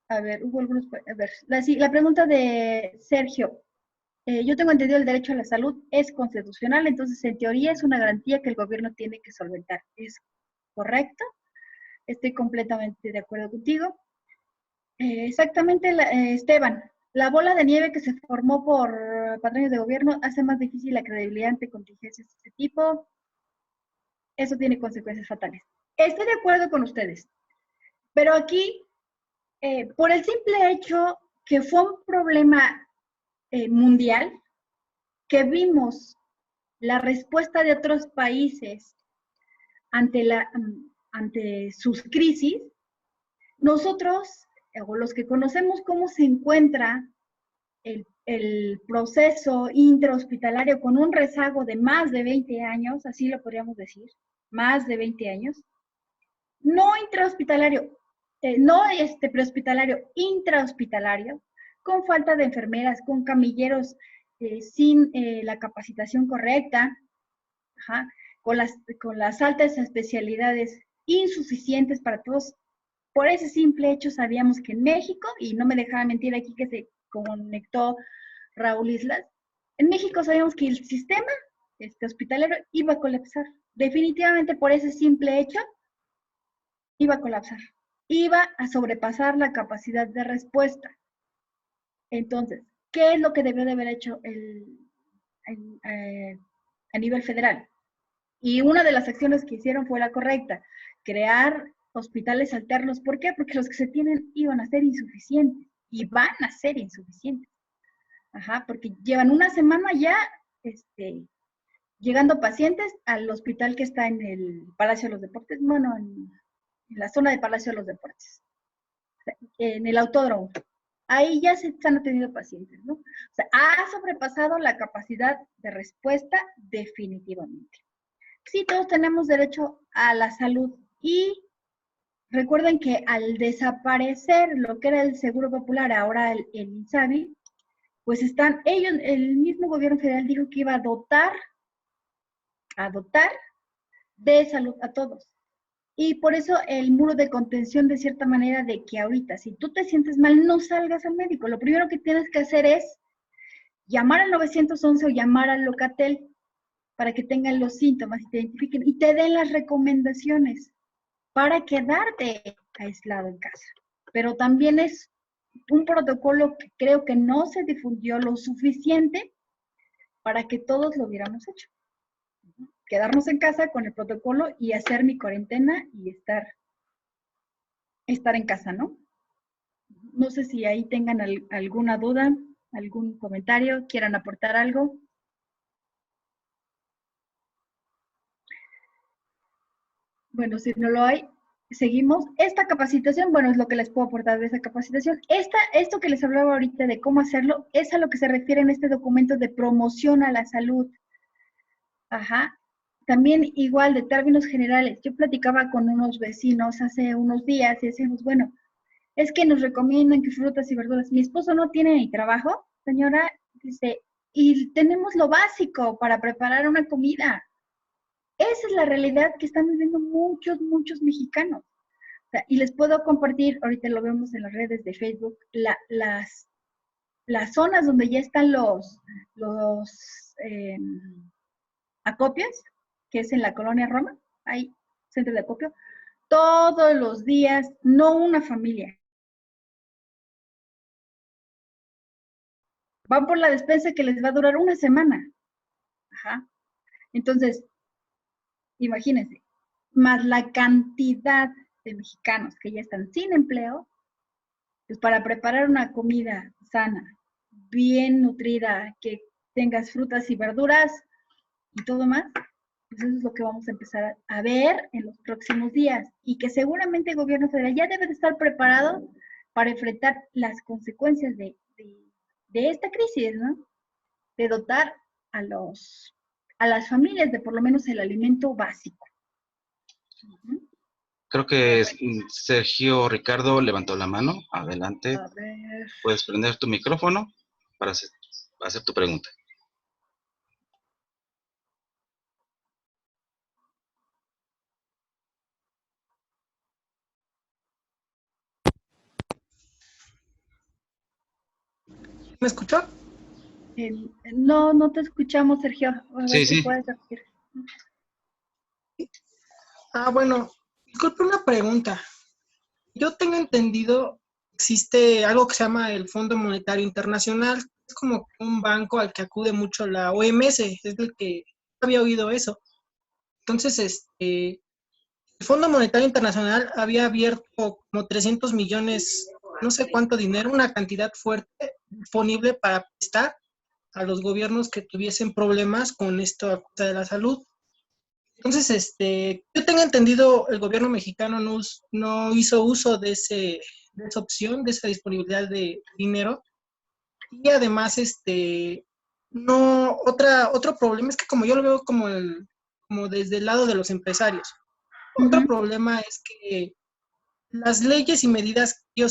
A ver, hubo algunos. A ver, la pregunta de Sergio. Yo tengo entendido el derecho a la salud es constitucional, entonces en teoría es una garantía que el gobierno tiene que solventar. ¿Es correcto? Estoy completamente de acuerdo contigo. Exactamente, Esteban. La bola de nieve que se formó por patrones de gobierno hace más difícil la credibilidad ante contingencias de este tipo. Eso tiene consecuencias fatales. Estoy de acuerdo con ustedes, pero aquí, por el simple hecho que fue un problema mundial, que vimos la respuesta de otros países ante sus crisis, nosotros, o los que conocemos cómo se encuentra el proceso intrahospitalario con un rezago de más de 20 años, así lo podríamos decir, más de 20 años, no intrahospitalario, no prehospitalario, intrahospitalario, con falta de enfermeras, con camilleros sin la capacitación correcta, ajá, con las altas especialidades insuficientes para todos. Por ese simple hecho sabíamos que en México, y no me dejaba mentir aquí que se conectó Raúl Islas, en México sabíamos que el sistema hospitalario iba a colapsar. Definitivamente por ese simple hecho iba a colapsar. Iba a sobrepasar la capacidad de respuesta. Entonces, ¿qué es lo que debió de haber hecho a nivel federal? Y una de las acciones que hicieron fue la correcta, crear hospitales alternos. ¿Por qué? Porque los que se tienen iban a ser insuficientes y van a ser insuficientes. Ajá, porque llevan una semana ya llegando pacientes al hospital que está en el Palacio de los Deportes, bueno, en la zona de Palacio de los Deportes, en el autódromo. Ahí ya se han atendido pacientes, ¿no? O sea, ha sobrepasado la capacidad de respuesta definitivamente. Sí, todos tenemos derecho a la salud y recuerden que al desaparecer lo que era el Seguro Popular, ahora el INSABI, pues están ellos, el mismo gobierno federal dijo que iba a dotar de salud a todos. Y por eso el muro de contención de cierta manera de que ahorita, si tú te sientes mal, no salgas al médico. Lo primero que tienes que hacer es llamar al 911 o llamar al Locatel para que tengan los síntomas y te identifiquen y te den las recomendaciones para quedarte aislado en casa. Pero también es un protocolo que creo que no se difundió lo suficiente para que todos lo hubiéramos hecho. Quedarnos en casa con el protocolo y hacer mi cuarentena y estar en casa, ¿no? No sé si ahí tengan alguna duda, algún comentario, quieran aportar algo. Bueno, si no lo hay, seguimos. Esta capacitación, bueno, es lo que les puedo aportar de esa capacitación. Esto que les hablaba ahorita de cómo hacerlo, es a lo que se refiere en este documento de promoción a la salud. Ajá. También igual de términos generales. Yo platicaba con unos vecinos hace unos días y decíamos, bueno, es que nos recomiendan que frutas y verduras. Mi esposo no tiene ni trabajo, señora, dice, y tenemos lo básico para preparar una comida. Esa es la realidad que están viviendo muchos mexicanos. O sea, y les puedo compartir, ahorita lo vemos en las redes de Facebook, las zonas donde ya están los acopios, que es en la colonia Roma, hay centro de acopio, todos los días, no una familia. van por la despensa que les va a durar una semana. Ajá. Entonces, imagínense, más la cantidad de mexicanos que ya están sin empleo, pues para preparar una comida sana, bien nutrida, que tengas frutas y verduras y todo más, pues eso es lo que vamos a empezar a ver en los próximos días y que seguramente el gobierno federal ya debe de estar preparado para enfrentar las consecuencias de esta crisis, ¿no? De dotar a las familias de por lo menos el alimento básico. Creo que Sergio Ricardo levantó la mano. Adelante. A ver. Puedes prender tu micrófono para hacer tu pregunta. ¿Me escuchó? No, no te escuchamos, Sergio. A ver Sí, si sí. puedes repetir. Bueno, disculpe una pregunta. Yo tengo entendido, existe algo que se llama el Fondo Monetario Internacional. Es como un banco al que acude mucho la OMS, es del que había oído eso. Entonces, el Fondo Monetario Internacional había abierto como 300 millones, no sé cuánto dinero, una cantidad fuerte disponible para prestar a los gobiernos que tuviesen problemas con esto de la salud. Entonces, yo tengo entendido, el gobierno mexicano no hizo uso de esa opción, de esa disponibilidad de dinero. Y además, otro problema es que como yo lo veo como desde el lado de los empresarios. Otro problema es que las leyes y medidas que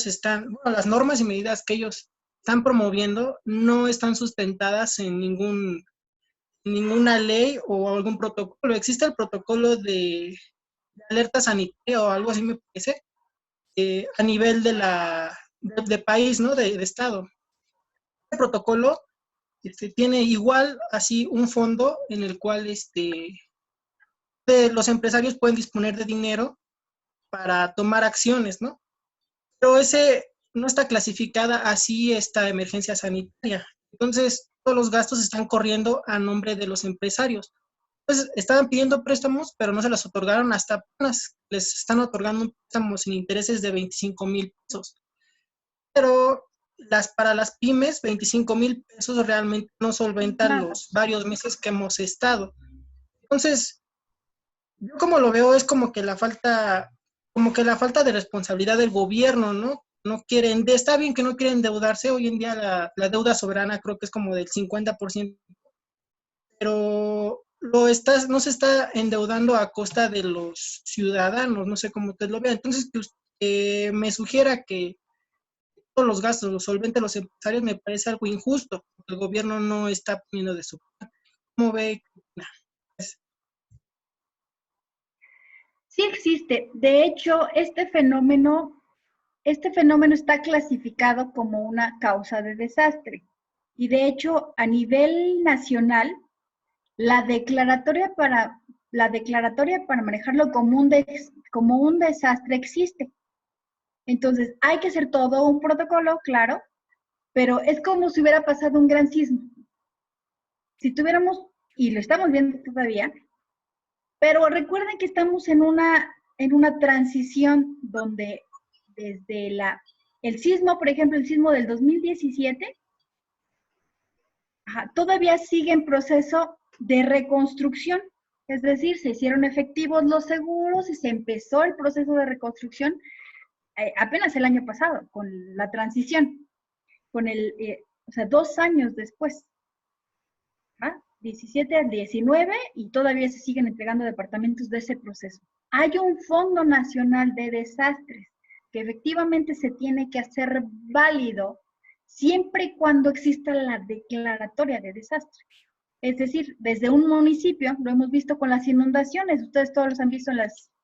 las normas y medidas que ellos están promoviendo no están sustentadas en ninguna ley o algún protocolo. Existe el protocolo de alerta sanitaria o algo así me parece, a nivel de país, ¿no? De estado. Este protocolo tiene igual así un fondo en el cual los empresarios pueden disponer de dinero para tomar acciones, ¿no? Pero ese no está clasificada así esta emergencia sanitaria. Entonces, todos los gastos están corriendo a nombre de los empresarios. Pues estaban pidiendo préstamos, pero no se los otorgaron hasta apenas les están otorgando un préstamo sin intereses de 25,000 pesos. Pero para las pymes, 25,000 pesos realmente no solventan los varios meses que hemos estado. Entonces, yo como lo veo es como que la falta de responsabilidad del gobierno, ¿no? No quieren, está bien que no quieren endeudarse, hoy en día la deuda soberana creo que es como del 50%, pero no se está endeudando a costa de los ciudadanos, no sé cómo usted lo vea. Entonces, que me sugiera que todos los gastos los solventen los empresarios me parece algo injusto, porque el gobierno no está poniendo de su parte. ¿Cómo ve? Sí existe. De hecho, este fenómeno está clasificado como una causa de desastre. Y de hecho, a nivel nacional, la declaratoria para manejarlo como un desastre existe. Entonces, hay que hacer todo un protocolo, claro, pero es como si hubiera pasado un gran sismo. Si tuviéramos, y lo estamos viendo todavía, pero recuerden que estamos en una transición donde desde el sismo, por ejemplo, el sismo del 2017, todavía sigue en proceso de reconstrucción. Es decir, se hicieron efectivos los seguros y se empezó el proceso de reconstrucción apenas el año pasado, con la transición, o sea, 2 años después. 17 al 19 y todavía se siguen entregando departamentos de ese proceso. Hay un Fondo Nacional de Desastres que efectivamente se tiene que hacer válido siempre y cuando exista la declaratoria de desastre. Es decir, desde un municipio, lo hemos visto con las inundaciones, ustedes todos los han visto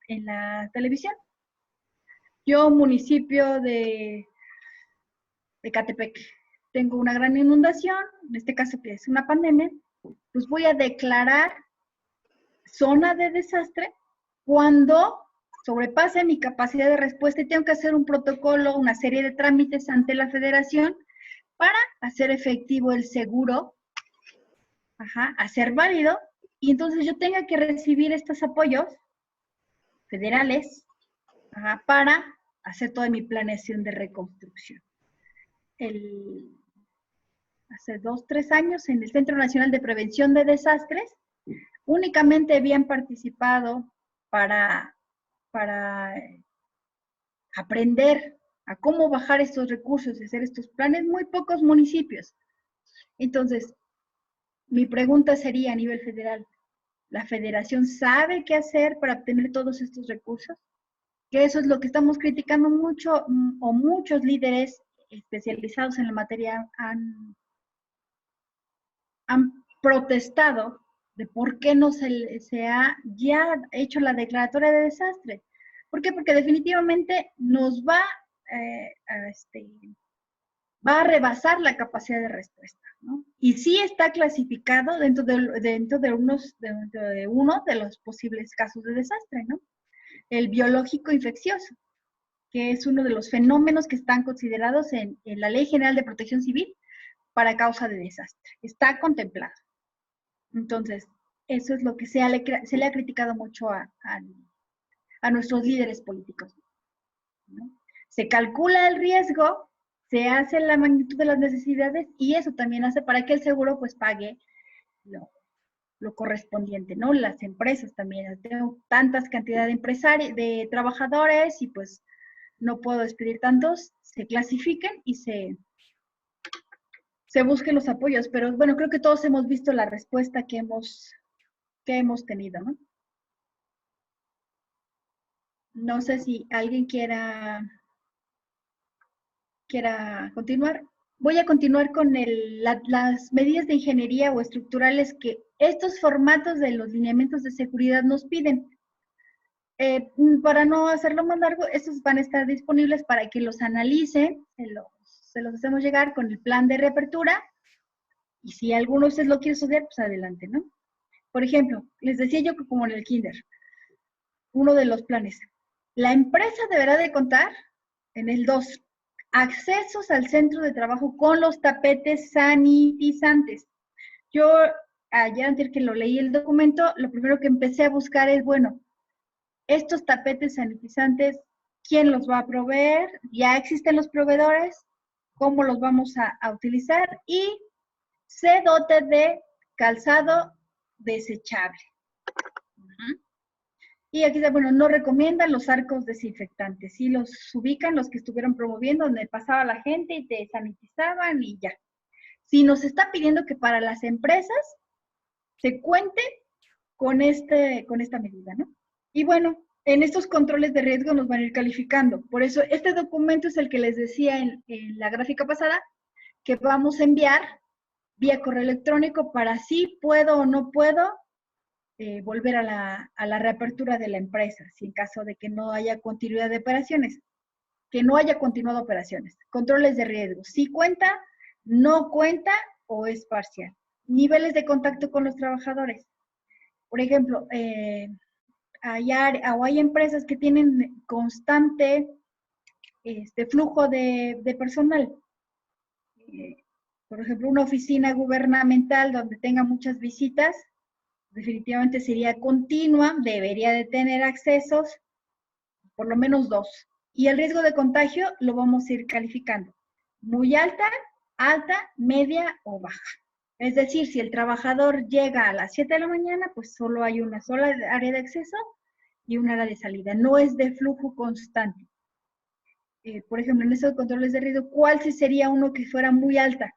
en la televisión. Yo, municipio de Ecatepec, tengo una gran inundación, en este caso que es una pandemia, pues voy a declarar zona de desastre cuando sobrepase mi capacidad de respuesta y tengo que hacer un protocolo, una serie de trámites ante la federación para hacer efectivo el seguro, hacer válido, y entonces yo tenga que recibir estos apoyos federales para hacer toda mi planeación de reconstrucción. Hace 2, 3 años en el Centro Nacional de Prevención de Desastres, únicamente habían participado para aprender a cómo bajar estos recursos y hacer estos planes muy pocos municipios. Entonces, mi pregunta sería a nivel federal, ¿la federación sabe qué hacer para obtener todos estos recursos? Que eso es lo que estamos criticando mucho, o muchos líderes especializados en la materia han protestado de por qué no se ha ya hecho la declaratoria de desastre. ¿Por qué? Porque definitivamente nos va a rebasar la capacidad de respuesta, ¿no? Y sí está clasificado dentro de uno de los posibles casos de desastre, ¿no? El biológico infeccioso, que es uno de los fenómenos que están considerados en la Ley General de Protección Civil para causa de desastre. Está contemplado. Entonces, eso es lo que se le ha criticado mucho a nuestros líderes políticos, ¿no? Se calcula el riesgo, se hace la magnitud de las necesidades y eso también hace para que el seguro pues pague lo correspondiente, ¿no? Las empresas también. Tengo tantas cantidades de trabajadores y pues no puedo despedir tantos, se clasifiquen y se busquen los apoyos. Pero bueno, creo que todos hemos visto la respuesta que hemos tenido, ¿no? No sé si alguien quiera continuar. Voy a continuar con las medidas de ingeniería o estructurales que estos formatos de los lineamientos de seguridad nos piden. Para no hacerlo más largo, estos van a estar disponibles para que los analicen, se los hacemos llegar con el plan de reapertura, y si alguno de ustedes lo quiere estudiar, pues adelante, ¿no? Por ejemplo, les decía yo que como en el kinder, uno de los planes, la empresa deberá de contar, en el 2, accesos al centro de trabajo con los tapetes sanitizantes. Yo, ayer antes que lo leí el documento, lo primero que empecé a buscar es, bueno, estos tapetes sanitizantes, ¿quién los va a proveer? ¿Ya existen los proveedores? ¿Cómo los vamos a utilizar? Y se dote de calzado desechable. Y aquí, bueno, no recomiendan los arcos desinfectantes. Sí los ubican los que estuvieron promoviendo, donde pasaba la gente y te sanitizaban y ya. Sí nos está pidiendo que para las empresas se cuente con esta medida, ¿no? Y bueno, en estos controles de riesgo nos van a ir calificando. Por eso, este documento es el que les decía en la gráfica pasada, que vamos a enviar vía correo electrónico para si puedo o no puedo volver a la reapertura de la empresa, si en caso de que no haya continuidad de operaciones, que no haya continuado operaciones. Controles de riesgo, si cuenta, no cuenta o es parcial. Niveles de contacto con los trabajadores. Por ejemplo, hay empresas que tienen constante flujo de personal. Por ejemplo, una oficina gubernamental donde tenga muchas visitas, definitivamente sería continua, debería de tener accesos, por lo menos 2. Y el riesgo de contagio lo vamos a ir calificando. Muy alta, media o baja. Es decir, si el trabajador llega a las 7 de la mañana, pues solo hay una sola área de acceso y una área de salida. No es de flujo constante. Por ejemplo, en esos controles de riesgo, ¿cuál sería uno que fuera muy alta?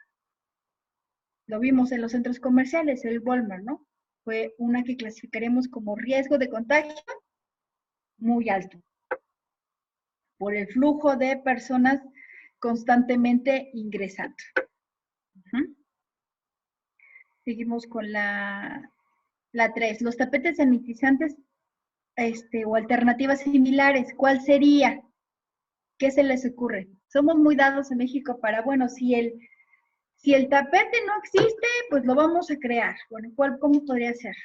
Lo vimos en los centros comerciales, el Walmart, ¿no? Fue una que clasificaremos como riesgo de contagio muy alto, por el flujo de personas constantemente ingresando. Seguimos con la 3. Los tapetes sanitizantes o alternativas similares, ¿cuál sería? ¿Qué se les ocurre? Somos muy dados en México para, bueno, si el tapete no existe, pues lo vamos a crear. Bueno, ¿cómo podría ser?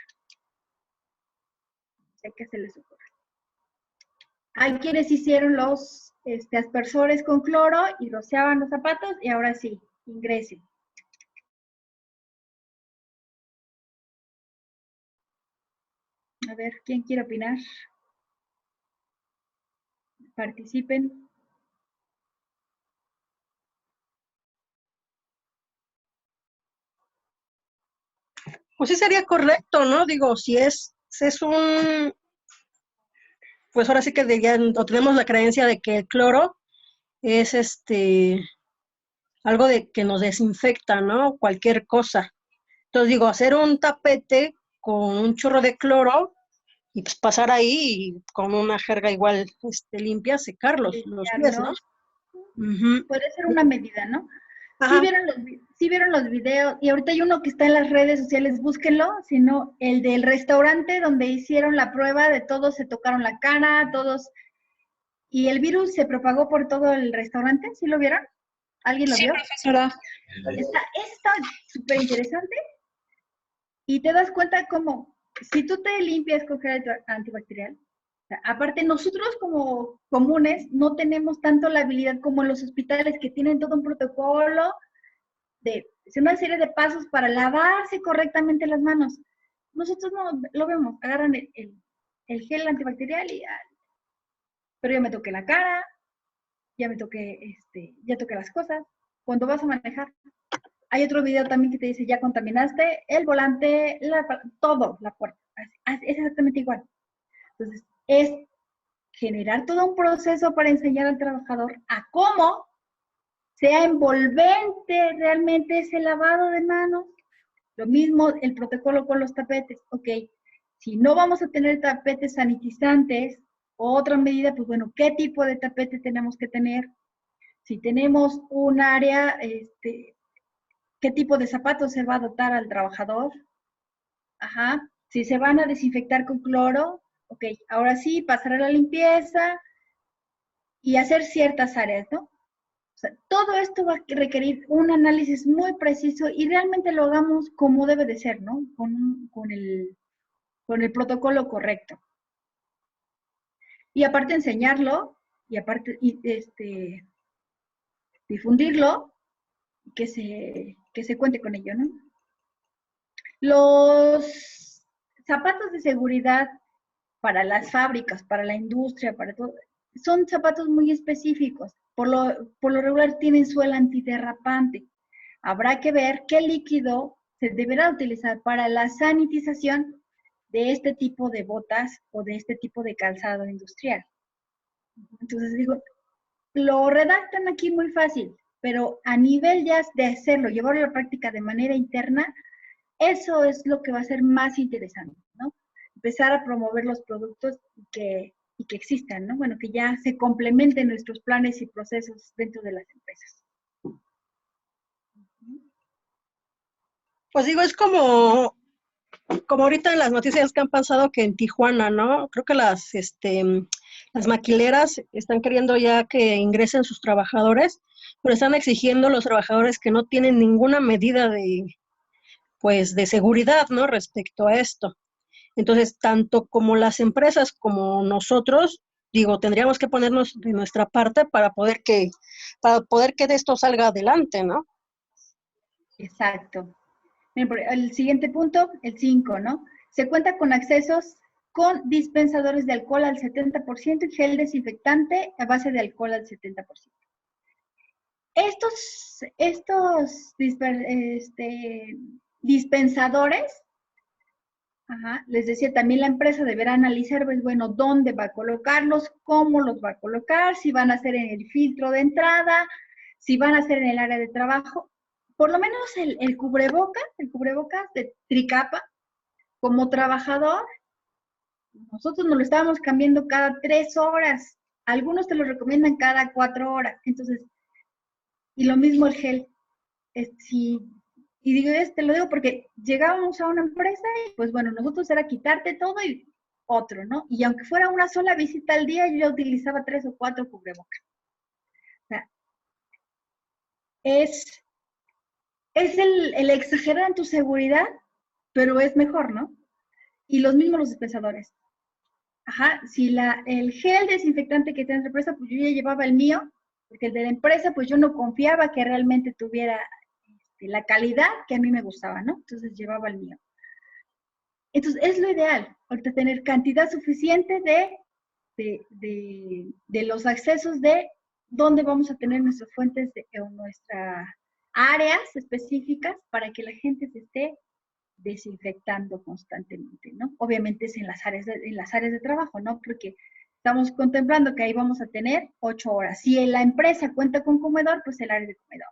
No sé qué se les ocurre. Hay quienes hicieron los aspersores con cloro y rociaban los zapatos y ahora sí, ingrese. A ver, ¿quién quiere opinar? Participen. Pues sí sería correcto, ¿no? Digo, si es pues ahora sí que o tenemos la creencia de que el cloro es algo de que nos desinfecta, ¿no? Cualquier cosa. Entonces digo, hacer un tapete con un chorro de cloro y pues pasar ahí y con una jerga igual limpia, secar los pies, ¿no? Uh-huh. Puede ser una medida, ¿no? Ajá. ¿Sí vieron los videos? Y ahorita hay uno que está en las redes sociales, búsquenlo, sino el del restaurante donde hicieron la prueba de todos se tocaron la cara, todos, y el virus se propagó por todo el restaurante, ¿sí lo vieron? ¿Alguien lo vio? Profesora. Está súper interesante y te das cuenta como si tú te limpias con gel antibacterial, o sea, aparte nosotros como comunes no tenemos tanto la habilidad como en los hospitales que tienen todo un protocolo de una serie de pasos para lavarse correctamente las manos. Nosotros no lo vemos, agarran el gel antibacterial y pero yo me toqué la cara, ya me toqué, ya toqué las cosas. Cuando vas a manejar, hay otro video también que te dice, ya contaminaste el volante, todo, la puerta. Es exactamente igual. Entonces, es generar todo un proceso para enseñar al trabajador a cómo sea envolvente realmente ese lavado de manos. Lo mismo el protocolo con los tapetes. Ok, si no vamos a tener tapetes sanitizantes, otra medida, pues bueno, ¿qué tipo de tapete tenemos que tener? Si tenemos un área, ¿qué tipo de zapatos se va a dotar al trabajador? Ajá. Si se van a desinfectar con cloro, ok, ahora sí, pasar a la limpieza y hacer ciertas áreas, ¿no? O sea, todo esto va a requerir un análisis muy preciso y realmente lo hagamos como debe de ser, ¿no? Con el protocolo correcto. Y aparte enseñarlo, y aparte difundirlo, que se cuente con ello, ¿no? Los zapatos de seguridad para las fábricas, para la industria, para todo, son zapatos muy específicos. Por lo regular tienen suela antiderrapante. Habrá que ver qué líquido se deberá utilizar para la sanitización de este tipo de botas o de este tipo de calzado industrial. Entonces digo, lo redactan aquí muy fácil, pero a nivel ya de hacerlo, llevarlo a la práctica de manera interna, eso es lo que va a ser más interesante, ¿no? Empezar a promover los productos y que existan, ¿no? Bueno, que ya se complementen nuestros planes y procesos dentro de las empresas. Pues digo, es como ahorita en las noticias que han pasado que en Tijuana, ¿no? Creo que las maquileras están queriendo ya que ingresen sus trabajadores, pero están exigiendo a los trabajadores que no tienen ninguna medida de seguridad, ¿no? Respecto a esto. Entonces, tanto como las empresas como nosotros, digo, tendríamos que ponernos de nuestra parte para poder que de esto salga adelante, ¿no? Exacto. El siguiente punto, el 5, ¿no? Se cuenta con accesos con dispensadores de alcohol al 70% y gel desinfectante a base de alcohol al 70%. Estos dispensadores, les decía, también la empresa deberá analizar, pues, bueno, dónde va a colocarlos, cómo los va a colocar, si van a ser en el filtro de entrada, si van a ser en el área de trabajo. Por lo menos el cubrebocas de tricapa, como trabajador, nosotros nos lo estábamos cambiando cada 3 horas. Algunos te lo recomiendan cada 4 horas. Entonces, y lo mismo el gel. Y digo, te lo digo porque llegábamos a una empresa y pues bueno, nosotros era quitarte todo y otro, ¿no? Y aunque fuera una sola visita al día, yo ya utilizaba 3 o 4 cubrebocas. O sea, es el exagerar en tu seguridad, pero es mejor, ¿no? Y los mismos los dispensadores. Ajá, si el gel desinfectante que tienes en la empresa, pues yo ya llevaba el mío, porque el de la empresa, pues yo no confiaba que realmente tuviera la calidad que a mí me gustaba, ¿no? Entonces llevaba el mío. Entonces es lo ideal, ahorita tener cantidad suficiente de los accesos de dónde vamos a tener nuestras fuentes o nuestras áreas específicas para que la gente se esté desinfectando constantemente, ¿no? Obviamente es en las áreas de trabajo, ¿no? Porque estamos contemplando que ahí vamos a tener 8 horas. Si la empresa cuenta con comedor, pues el área de comedor.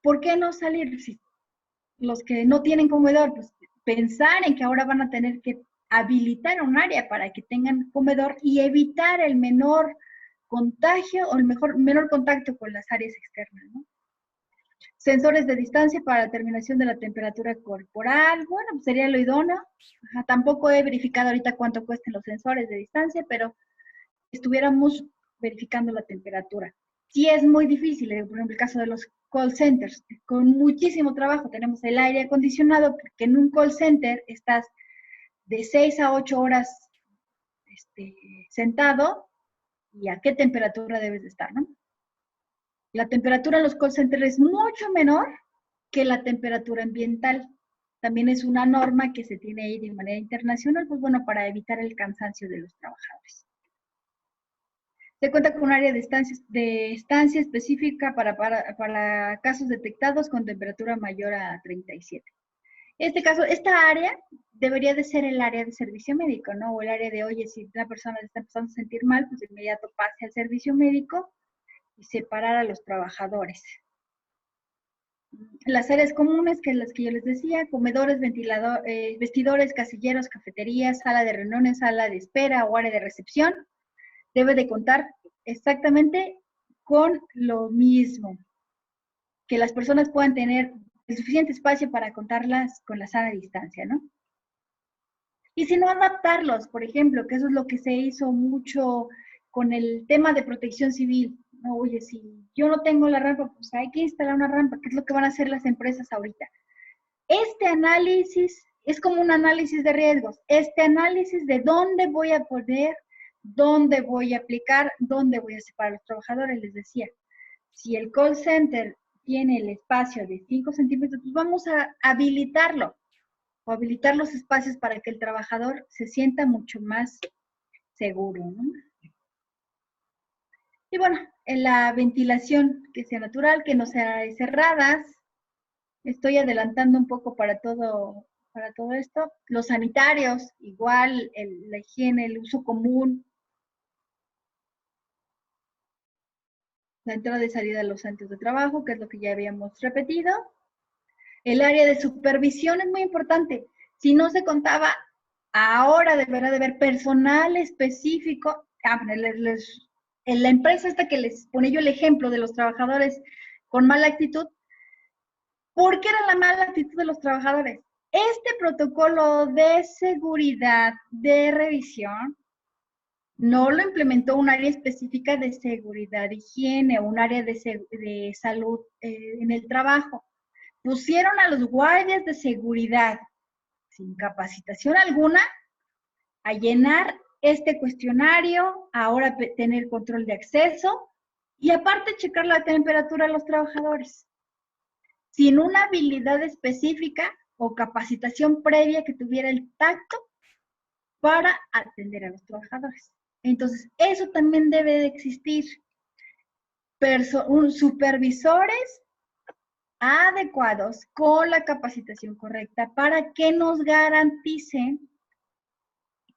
¿Por qué no salir? Si los que no tienen comedor, pues pensar en que ahora van a tener que habilitar un área para que tengan comedor y evitar el menor contagio o el menor contacto con las áreas externas, ¿no? Sensores de distancia para determinación de la temperatura corporal, bueno, pues sería lo idóneo. Ajá, tampoco he verificado ahorita cuánto cuestan los sensores de distancia, pero estuviéramos verificando la temperatura. Sí es muy difícil, por ejemplo, el caso de los call centers, con muchísimo trabajo tenemos el aire acondicionado, porque en un call center estás de 6 a 8 horas sentado, y a qué temperatura debes de estar, ¿no? La temperatura en los call centers es mucho menor que la temperatura ambiental. También es una norma que se tiene ahí de manera internacional, pues bueno, para evitar el cansancio de los trabajadores. Se cuenta con un área de estancia específica para casos detectados con temperatura mayor a 37. Esta área debería de ser el área de servicio médico, ¿no? O el área de, oye, si una persona está empezando a sentir mal, pues de inmediato pase al servicio médico y separar a los trabajadores. Las áreas comunes, que es las que yo les decía, comedores, vestidores, casilleros, cafeterías, sala de reuniones, sala de espera o área de recepción, debe de contar exactamente con lo mismo, que las personas puedan tener el suficiente espacio para contarlas con la sana distancia, ¿no? Y si no, adaptarlos, por ejemplo, que eso es lo que se hizo mucho con el tema de protección civil. No, oye, si yo no tengo la rampa, pues hay que instalar una rampa, que es lo que van a hacer las empresas ahorita. Este análisis es como un análisis de riesgos. Este análisis de dónde voy a poner, dónde voy a aplicar, dónde voy a separar a los trabajadores, les decía. Si el call center tiene el espacio de 5 centímetros, pues vamos a habilitarlo, o habilitar los espacios para que el trabajador se sienta mucho más seguro, ¿no? Y bueno, en la ventilación que sea natural, que no sea de cerradas. Estoy adelantando un poco para todo esto. Los sanitarios, igual, la higiene, el uso común, la entrada y salida de los centros de trabajo, que es lo que ya habíamos repetido. El área de supervisión es muy importante. Si no se contaba, ahora deberá de haber personal específico. En la empresa esta que les pone yo el ejemplo de los trabajadores con mala actitud, ¿por qué era la mala actitud de los trabajadores? Este protocolo de seguridad, de revisión, no lo implementó un área específica de seguridad, higiene, o un área de salud en el trabajo. Pusieron a los guardias de seguridad, sin capacitación alguna, a llenar este cuestionario, ahora tener control de acceso, y aparte checar la temperatura de los trabajadores, sin una habilidad específica o capacitación previa que tuviera el tacto para atender a los trabajadores. Entonces, eso también debe de existir. Supervisores adecuados con la capacitación correcta para que nos garanticen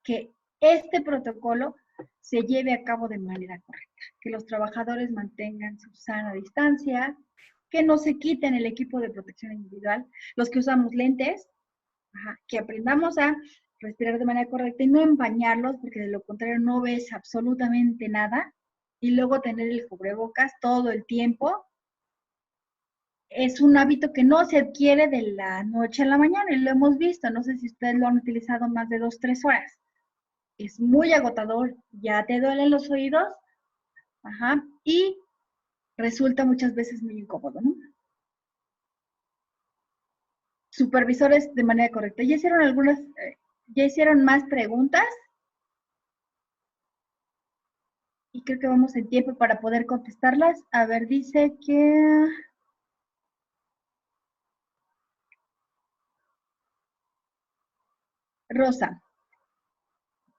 que este protocolo se lleve a cabo de manera correcta, que los trabajadores mantengan su sana distancia, que no se quiten el equipo de protección individual, los que usamos lentes, que aprendamos a respirar de manera correcta y no empañarlos, porque de lo contrario no ves absolutamente nada, y luego tener el cubrebocas todo el tiempo. Es un hábito que no se adquiere de la noche a la mañana, y lo hemos visto, no sé si ustedes lo han utilizado más de 2, 3 horas. Es muy agotador, ya te duelen los oídos, y resulta muchas veces muy incómodo, ¿no? Supervisores de manera correcta. ¿Ya hicieron más preguntas? Y creo que vamos en tiempo para poder contestarlas. A ver, dice que... Rosa,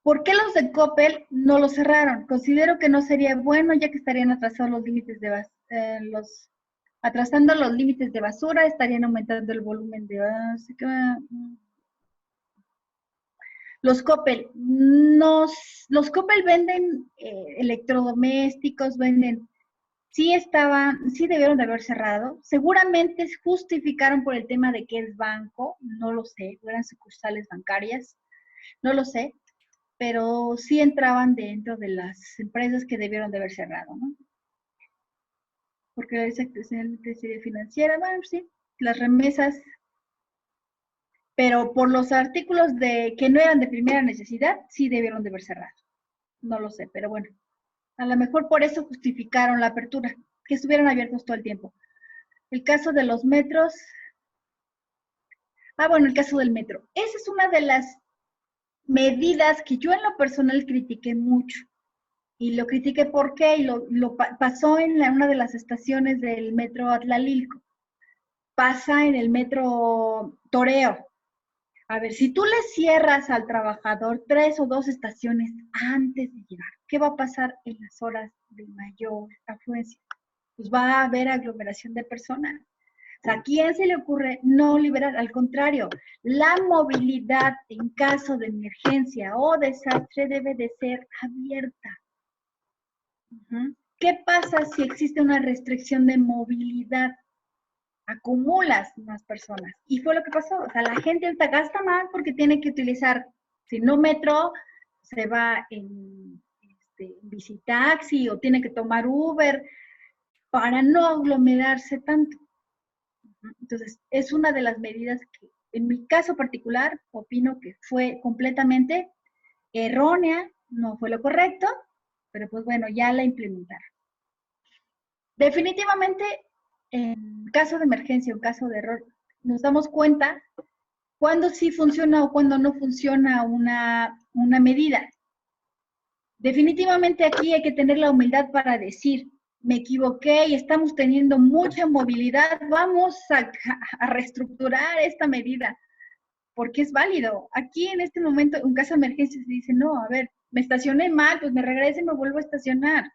¿por qué los de Coppel no lo cerraron? Considero que no sería bueno, ya que estarían atrasando los límites de atrasando los límites de basura, estarían aumentando el volumen de... Los Coppel, los Coppel venden electrodomésticos, venden... Sí debieron de haber cerrado. Seguramente justificaron por el tema de que es banco, no lo sé, eran sucursales bancarias, no lo sé, pero sí entraban dentro de las empresas que debieron de haber cerrado, ¿no? Porque la sección financiera, bueno, sí, las remesas, pero por los artículos de que no eran de primera necesidad, sí debieron de haber cerrado. No lo sé, pero bueno, a lo mejor por eso justificaron la apertura, que estuvieran abiertos todo el tiempo. El caso de los metros, bueno, el caso del metro. Esa es una de las medidas que yo en lo personal critiqué mucho. Y lo critiqué porque pasó en una de las estaciones del metro Atlalilco. Pasa en el metro Toreo. A ver, si tú le cierras al trabajador 3 o 2 estaciones antes de llegar, ¿qué va a pasar en las horas de mayor afluencia? Pues va a haber aglomeración de personas. O sea, ¿a quién se le ocurre no liberar? Al contrario, la movilidad en caso de emergencia o desastre debe de ser abierta. ¿Qué pasa si existe una restricción de movilidad? Acumulas más personas. Y fue lo que pasó. O sea, la gente ahorita gasta más porque tiene que utilizar, si no metro, se va en bicitaxi o tiene que tomar Uber para no aglomerarse tanto. Entonces, es una de las medidas que, en mi caso particular, opino que fue completamente errónea, no fue lo correcto, pero pues bueno, ya la implementaron. Definitivamente, en caso de emergencia o caso de error, nos damos cuenta cuándo sí funciona o cuándo no funciona una medida. Definitivamente aquí hay que tener la humildad para decir, me equivoqué y estamos teniendo mucha movilidad, vamos a reestructurar esta medida, porque es válido. Aquí en este momento, en caso de emergencia, se dice, no, a ver, me estacioné mal, pues me regreso y me vuelvo a estacionar.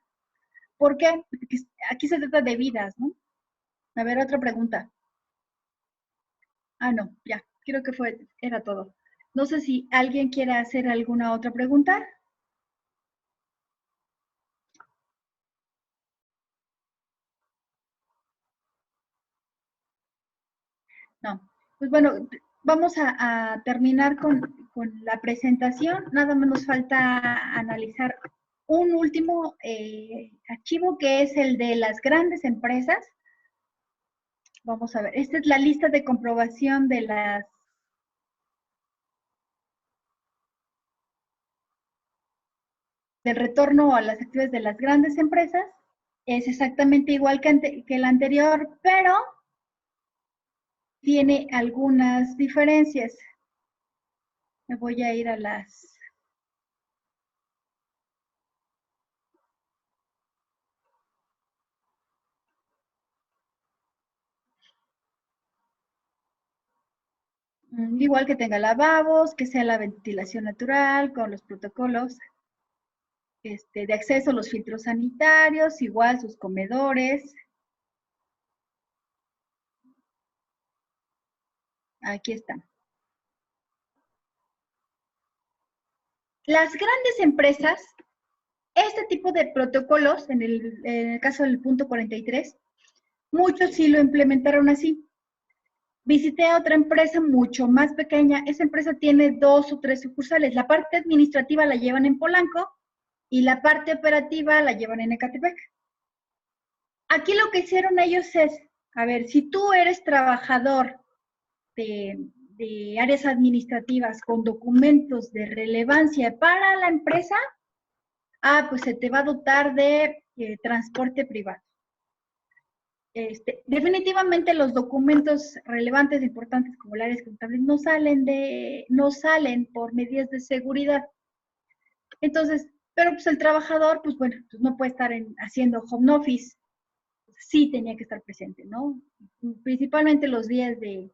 ¿Por qué? Porque aquí se trata de vidas, ¿no? A ver, otra pregunta. No, ya, creo que era todo. No sé si alguien quiere hacer alguna otra pregunta. No, pues bueno, vamos a terminar con la presentación. Nada más nos falta analizar un último archivo que es el de las grandes empresas. Vamos a ver, esta es la lista de comprobación de del retorno a las actividades de las grandes empresas. Es exactamente igual que el anterior, pero tiene algunas diferencias. Me voy a ir a las... Igual que tenga lavabos, que sea la ventilación natural, con los protocolos de acceso a los filtros sanitarios, igual sus comedores. Aquí están. Las grandes empresas, este tipo de protocolos, en el caso del punto 43, muchos sí lo implementaron así. Visité a otra empresa mucho más pequeña. Esa empresa tiene 2 o 3 sucursales. La parte administrativa la llevan en Polanco y la parte operativa la llevan en Ecatepec. Aquí lo que hicieron ellos es, a ver, si tú eres trabajador de áreas administrativas con documentos de relevancia para la empresa, pues se te va a dotar de transporte privado. Definitivamente los documentos relevantes, importantes como las áreas contables, no salen por medidas de seguridad. Entonces, Pero pues el trabajador, pues bueno, pues no puede estar haciendo home office. Sí tenía que estar presente, ¿no? Principalmente los días de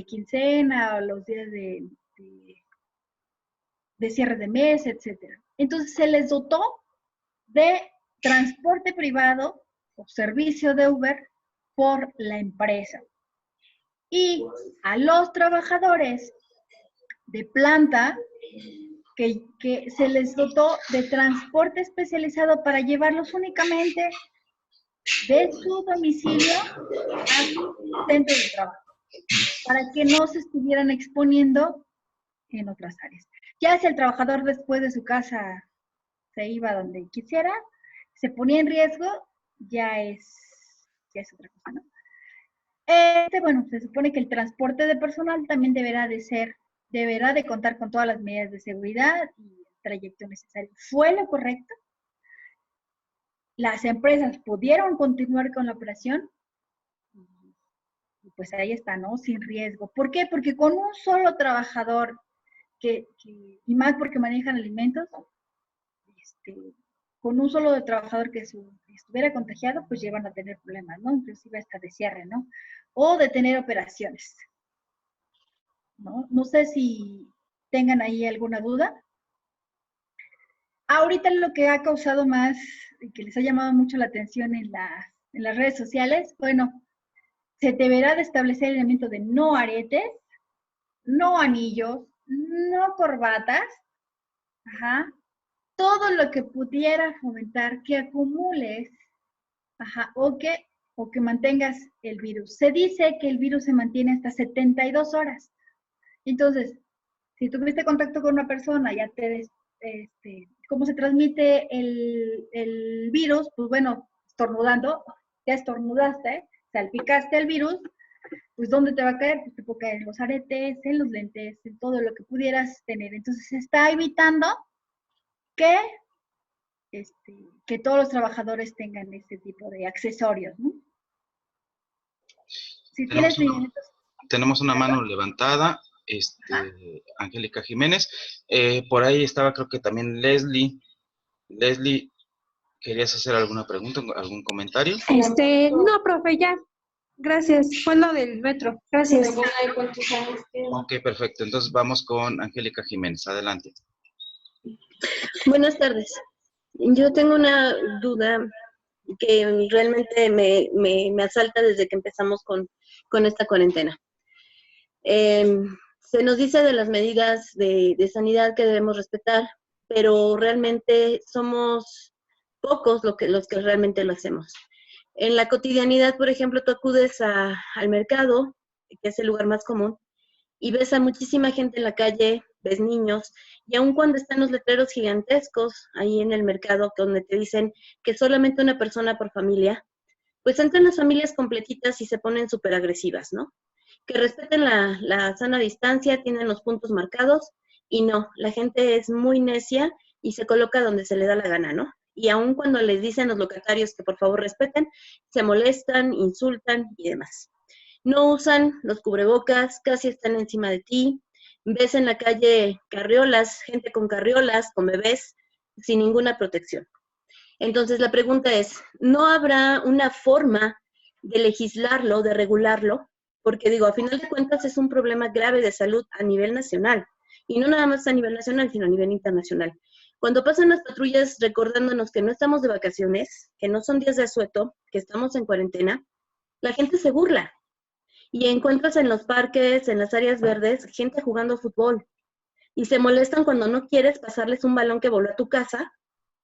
quincena o los días de cierre de mes, etcétera. Entonces se les dotó de transporte privado o servicio de Uber por la empresa. Y a los trabajadores de planta que se les dotó de transporte especializado para llevarlos únicamente de su domicilio a su centro de trabajo, para que no se estuvieran exponiendo en otras áreas. Ya si el trabajador después de su casa se iba donde quisiera, se ponía en riesgo, ya es otra cosa, ¿no? Bueno, se supone que el transporte de personal también deberá de contar con todas las medidas de seguridad y el trayecto necesario. ¿Fue lo correcto? Las empresas pudieron continuar con la operación y pues ahí está, ¿no? Sin riesgo. ¿Por qué? Porque con un solo trabajador, y más porque manejan alimentos, con un solo trabajador que estuviera contagiado, pues llevan a tener problemas, ¿no? Inclusive hasta de cierre, ¿no? O de tener operaciones, ¿no? No sé si tengan ahí alguna duda. Ahorita lo que ha causado más, y que les ha llamado mucho la atención en las redes sociales, bueno, se deberá de establecer el elemento de no aretes, no anillos, no corbatas, ajá, todo lo que pudiera fomentar que acumules, ajá, o que mantengas el virus. Se dice que el virus se mantiene hasta 72 horas. Entonces, si tuviste contacto con una persona, ya ¿cómo se transmite el virus? Pues bueno, estornudando, ya estornudaste, salpicaste el virus, pues ¿dónde te va a caer? Pues te puede caer en los aretes, en los lentes, en todo lo que pudieras tener. Entonces se está evitando que todos los trabajadores tengan este tipo de accesorios, ¿no? Si tenemos una mano levantada, Angélica Jiménez. Por ahí estaba, creo que también Leslie. Leslie, ¿querías hacer alguna pregunta, algún comentario? No, profe, ya. Gracias. Fue lo del metro. Gracias. Ok, perfecto. Entonces vamos con Angélica Jiménez. Adelante. Buenas tardes. Yo tengo una duda que realmente me asalta desde que empezamos con esta cuarentena. Se nos dice de las medidas de sanidad que debemos respetar, pero realmente somos pocos los que realmente lo hacemos. En la cotidianidad, por ejemplo, tú acudes al mercado, que es el lugar más común, y ves a muchísima gente en la calle, ves niños, y aun cuando están los letreros gigantescos ahí en el mercado, donde te dicen que solamente una persona por familia, pues entran las familias completitas y se ponen súper agresivas, ¿no? Que respeten la sana distancia, tienen los puntos marcados, y no, la gente es muy necia y se coloca donde se le da la gana, ¿no? Y aun cuando les dicen los locatarios que por favor respeten, se molestan, insultan y demás. No usan los cubrebocas, casi están encima de ti. Ves en la calle carriolas, gente con carriolas, con bebés, sin ninguna protección. Entonces la pregunta es, ¿no habrá una forma de legislarlo, de regularlo? Porque digo, a final de cuentas es un problema grave de salud a nivel nacional. Y no nada más a nivel nacional, sino a nivel internacional. Cuando pasan las patrullas recordándonos que no estamos de vacaciones, que no son días de asueto, que estamos en cuarentena, la gente se burla. Y encuentras en los parques, en las áreas verdes, gente jugando fútbol. Y se molestan cuando no quieres pasarles un balón que voló a tu casa,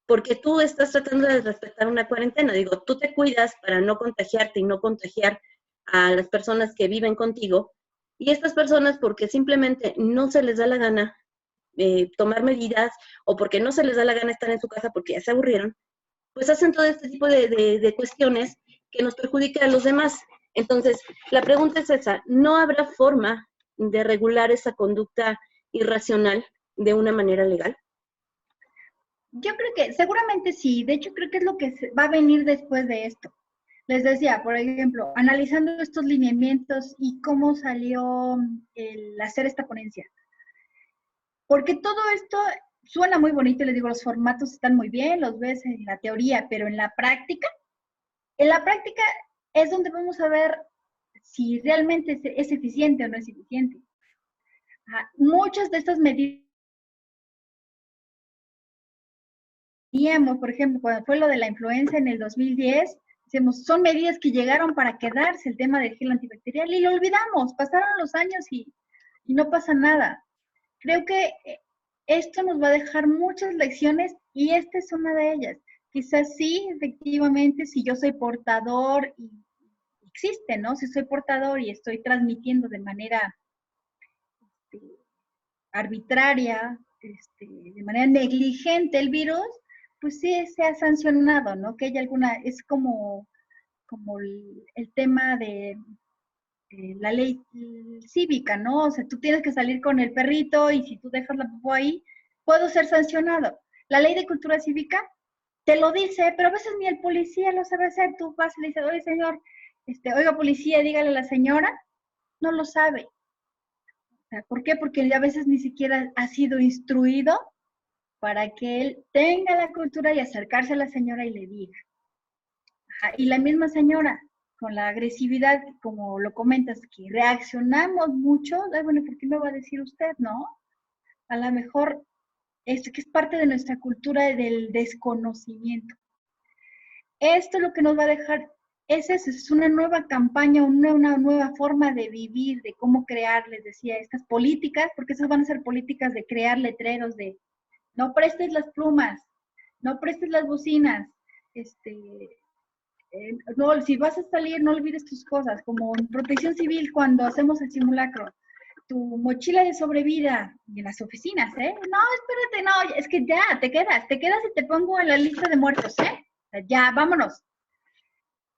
porque tú estás tratando de respetar una cuarentena. Digo, tú te cuidas para no contagiarte y no contagiar a las personas que viven contigo. Y estas personas, porque simplemente no se les da la gana tomar medidas, o porque no se les da la gana estar en su casa porque ya se aburrieron, pues hacen todo este tipo de cuestiones que nos perjudican a los demás. Entonces, la pregunta es esa, ¿no habrá forma de regular esa conducta irracional de una manera legal? Yo creo que seguramente sí, de hecho creo que es lo que va a venir después de esto. Les decía, por ejemplo, analizando estos lineamientos y cómo salió el hacer esta ponencia. Porque todo esto suena muy bonito, les digo, los formatos están muy bien, los ves en la teoría, pero en la práctica es donde vamos a ver si realmente es eficiente o no es eficiente. Muchas de estas medidas, por ejemplo, cuando fue lo de la influenza en el 2010, decimos, son medidas que llegaron para quedarse, el tema del gel antibacterial, y lo olvidamos, pasaron los años y no pasa nada. Creo que esto nos va a dejar muchas lecciones y esta es una de ellas. Quizás sí, efectivamente, si yo soy portador y existe, ¿no? Si soy portador y estoy transmitiendo de manera arbitraria, de manera negligente el virus, pues sí se ha sancionado, ¿no? Que haya alguna, es como el tema de la ley cívica, ¿no? O sea, tú tienes que salir con el perrito y si tú dejas la popó ahí, puedo ser sancionado. La ley de cultura cívica te lo dice, pero a veces ni el policía lo sabe hacer. Tú vas y le dices, oye, señor, oiga, policía, dígale a la señora, no lo sabe. O sea, ¿por qué? Porque a veces ni siquiera ha sido instruido para que él tenga la cultura y acercarse a la señora y le diga. Ajá, y la misma señora, con la agresividad, como lo comentas, que reaccionamos mucho, ay, bueno, ¿por qué me va a decir usted, no? A lo mejor es que es parte de nuestra cultura del desconocimiento. Esto es lo que nos va a dejar, es una nueva campaña, una nueva forma de vivir, de cómo crear, les decía, estas políticas, porque esas van a ser políticas de crear letreros de no prestes las plumas, no prestes las bocinas, no, si vas a salir, no olvides tus cosas, como en protección civil cuando hacemos el simulacro. Tu mochila de sobrevida y en las oficinas, ¿eh? No, espérate, no, es que ya, te quedas y te pongo en la lista de muertos, ¿eh? Ya, vámonos.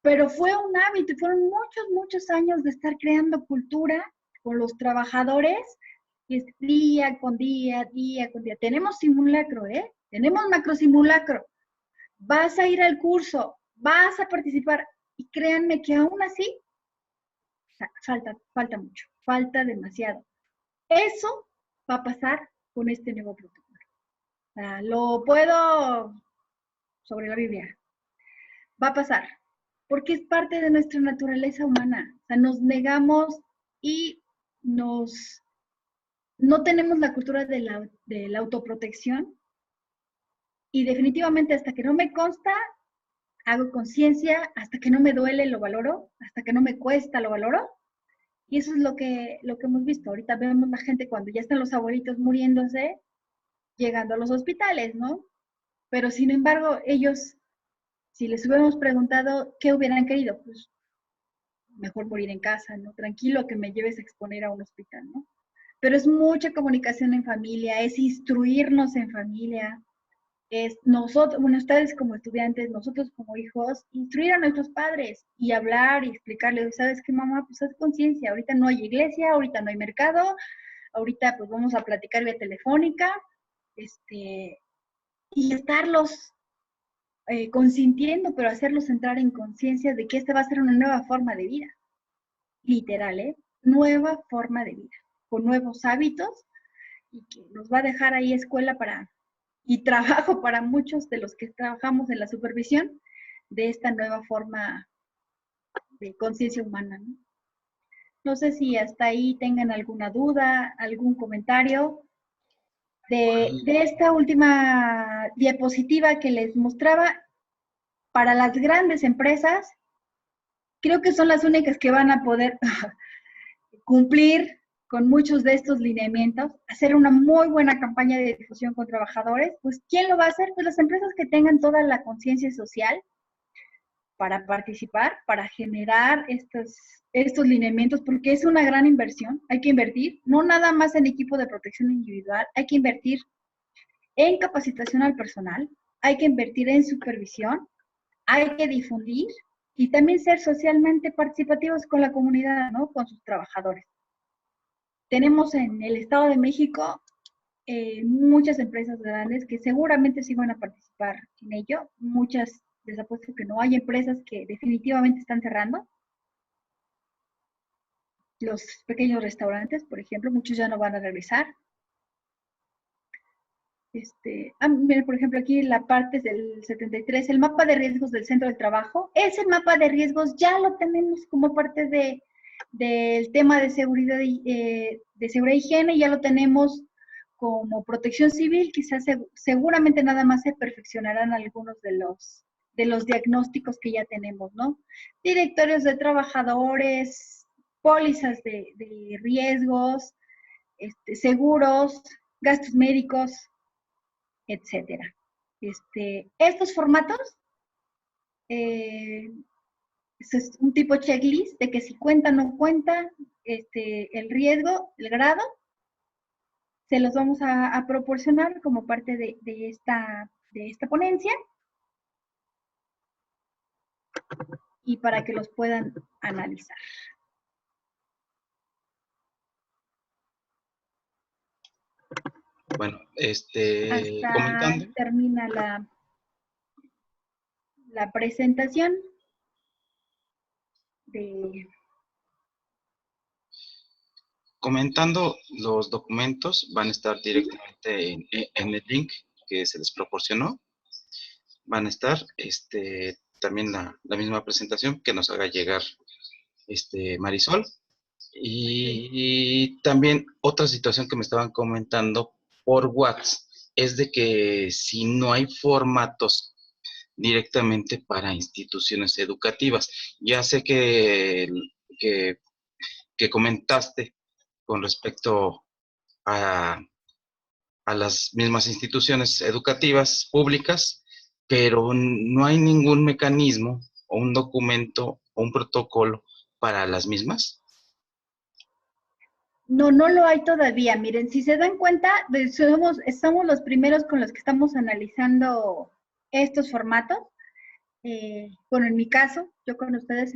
Pero fue un hábito y fueron muchos, muchos años de estar creando cultura con los trabajadores, y es día con día, día con día. Tenemos simulacro, ¿eh? Tenemos macro simulacro. Vas a ir al curso, vas a participar y créanme que aún así falta mucho, falta demasiado. Eso va a pasar con este nuevo protocolo. O sea, lo puedo sobre la Biblia. Va a pasar, porque es parte de nuestra naturaleza humana. O sea, nos negamos y no tenemos la cultura de la autoprotección y definitivamente hasta que no me consta, hago conciencia, hasta que no me duele lo valoro, hasta que no me cuesta lo valoro. Y eso es lo que hemos visto. Ahorita vemos la gente cuando ya están los abuelitos muriéndose, llegando a los hospitales, ¿no? Pero sin embargo, ellos, si les hubiéramos preguntado qué hubieran querido, pues mejor morir en casa, ¿no? Tranquilo que me lleves a exponer a un hospital, ¿no? Pero es mucha comunicación en familia, es instruirnos en familia, es nosotros, bueno, ustedes como estudiantes, nosotros como hijos, instruir a nuestros padres y hablar y explicarles, ¿sabes qué, mamá? Pues haz conciencia, ahorita no hay iglesia, ahorita no hay mercado, ahorita pues vamos a platicar vía telefónica, y estarlos consintiendo, pero hacerlos entrar en conciencia de que esta va a ser una nueva forma de vida, literal, ¿eh? Nueva forma de vida, con nuevos hábitos y que nos va a dejar ahí escuela y trabajo para muchos de los que trabajamos en la supervisión de esta nueva forma de conciencia humana, ¿no? No sé si hasta ahí tengan alguna duda, algún comentario de esta última diapositiva que les mostraba. Para las grandes empresas, creo que son las únicas que van a poder cumplir con muchos de estos lineamientos, hacer una muy buena campaña de difusión con trabajadores. Pues, ¿quién lo va a hacer? Pues las empresas que tengan toda la conciencia social para participar, para generar estos lineamientos, porque es una gran inversión. Hay que invertir, no nada más en equipo de protección individual, hay que invertir en capacitación al personal, hay que invertir en supervisión, hay que difundir y también ser socialmente participativos con la comunidad, ¿no? Con sus trabajadores. Tenemos en el Estado de México muchas empresas grandes que seguramente sí van a participar en ello. Muchas, les apuesto que no. Hay empresas que definitivamente están cerrando. Los pequeños restaurantes, por ejemplo, muchos ya no van a regresar. Miren, por ejemplo, aquí la parte del 73, el mapa de riesgos del centro de trabajo. Ese mapa de riesgos ya lo tenemos como parte del tema de seguridad e higiene, ya lo tenemos como protección civil. Quizás seguramente nada más se perfeccionarán algunos de los diagnósticos que ya tenemos, ¿no? Directorios de trabajadores, pólizas de riesgos, seguros, gastos médicos, etcétera. Estos formatos es un tipo checklist de que si cuenta o no cuenta el riesgo, el grado, se los vamos a proporcionar como parte de esta ponencia y para que los puedan analizar. Bueno, Hasta comentando. termina la presentación Comentando, los documentos van a estar directamente en el link que se les proporcionó. Van a estar también la misma presentación que nos haga llegar Marisol. Y también otra situación que me estaban comentando por WhatsApp es de que si no hay formatos directamente para instituciones educativas, ya sé que comentaste con respecto a las mismas instituciones educativas públicas, pero no hay ningún mecanismo o un documento o un protocolo para las mismas. No lo hay todavía. Miren, si se dan cuenta, somos los primeros con los que estamos analizando estos formatos. Bueno, en mi caso, yo con ustedes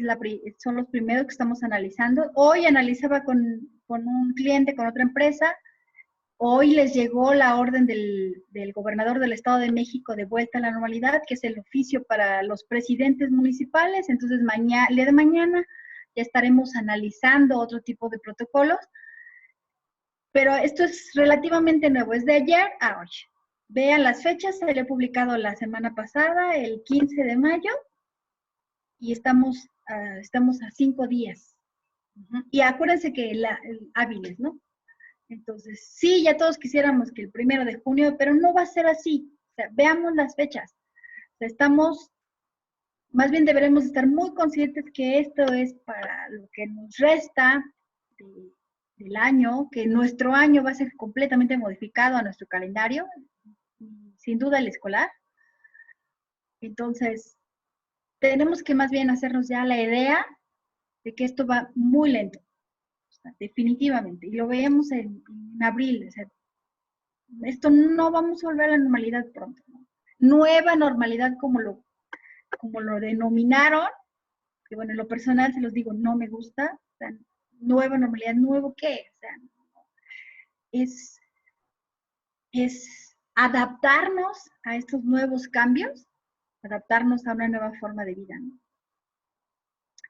son los primeros que estamos analizando. Hoy analizaba con un cliente, con otra empresa. Hoy les llegó la orden del gobernador del Estado de México de vuelta a la normalidad, que es el oficio para los presidentes municipales. Entonces, el día de mañana ya estaremos analizando otro tipo de protocolos. Pero esto es relativamente nuevo, es de ayer a hoy. Vean las fechas, se le he publicado la semana pasada, el 15 de mayo, y estamos a 5 días. Y acuérdense que hábiles, ¿no? Entonces, sí, ya todos quisiéramos que el 1 de junio, pero no va a ser así. O sea, veamos las fechas. O sea, más bien deberemos estar muy conscientes que esto es para lo que nos resta del año, que nuestro año va a ser completamente modificado a nuestro calendario, sin duda el escolar. Entonces, tenemos que más bien hacernos ya la idea de que esto va muy lento, o sea, definitivamente, y lo veíamos en abril. O sea, esto no vamos a volver a la normalidad pronto, ¿no? Nueva normalidad como lo denominaron, que bueno, en lo personal se los digo, no me gusta. O sea, nueva normalidad, ¿nuevo qué? O sea, es adaptarnos a estos nuevos cambios, adaptarnos a una nueva forma de vida, ¿no?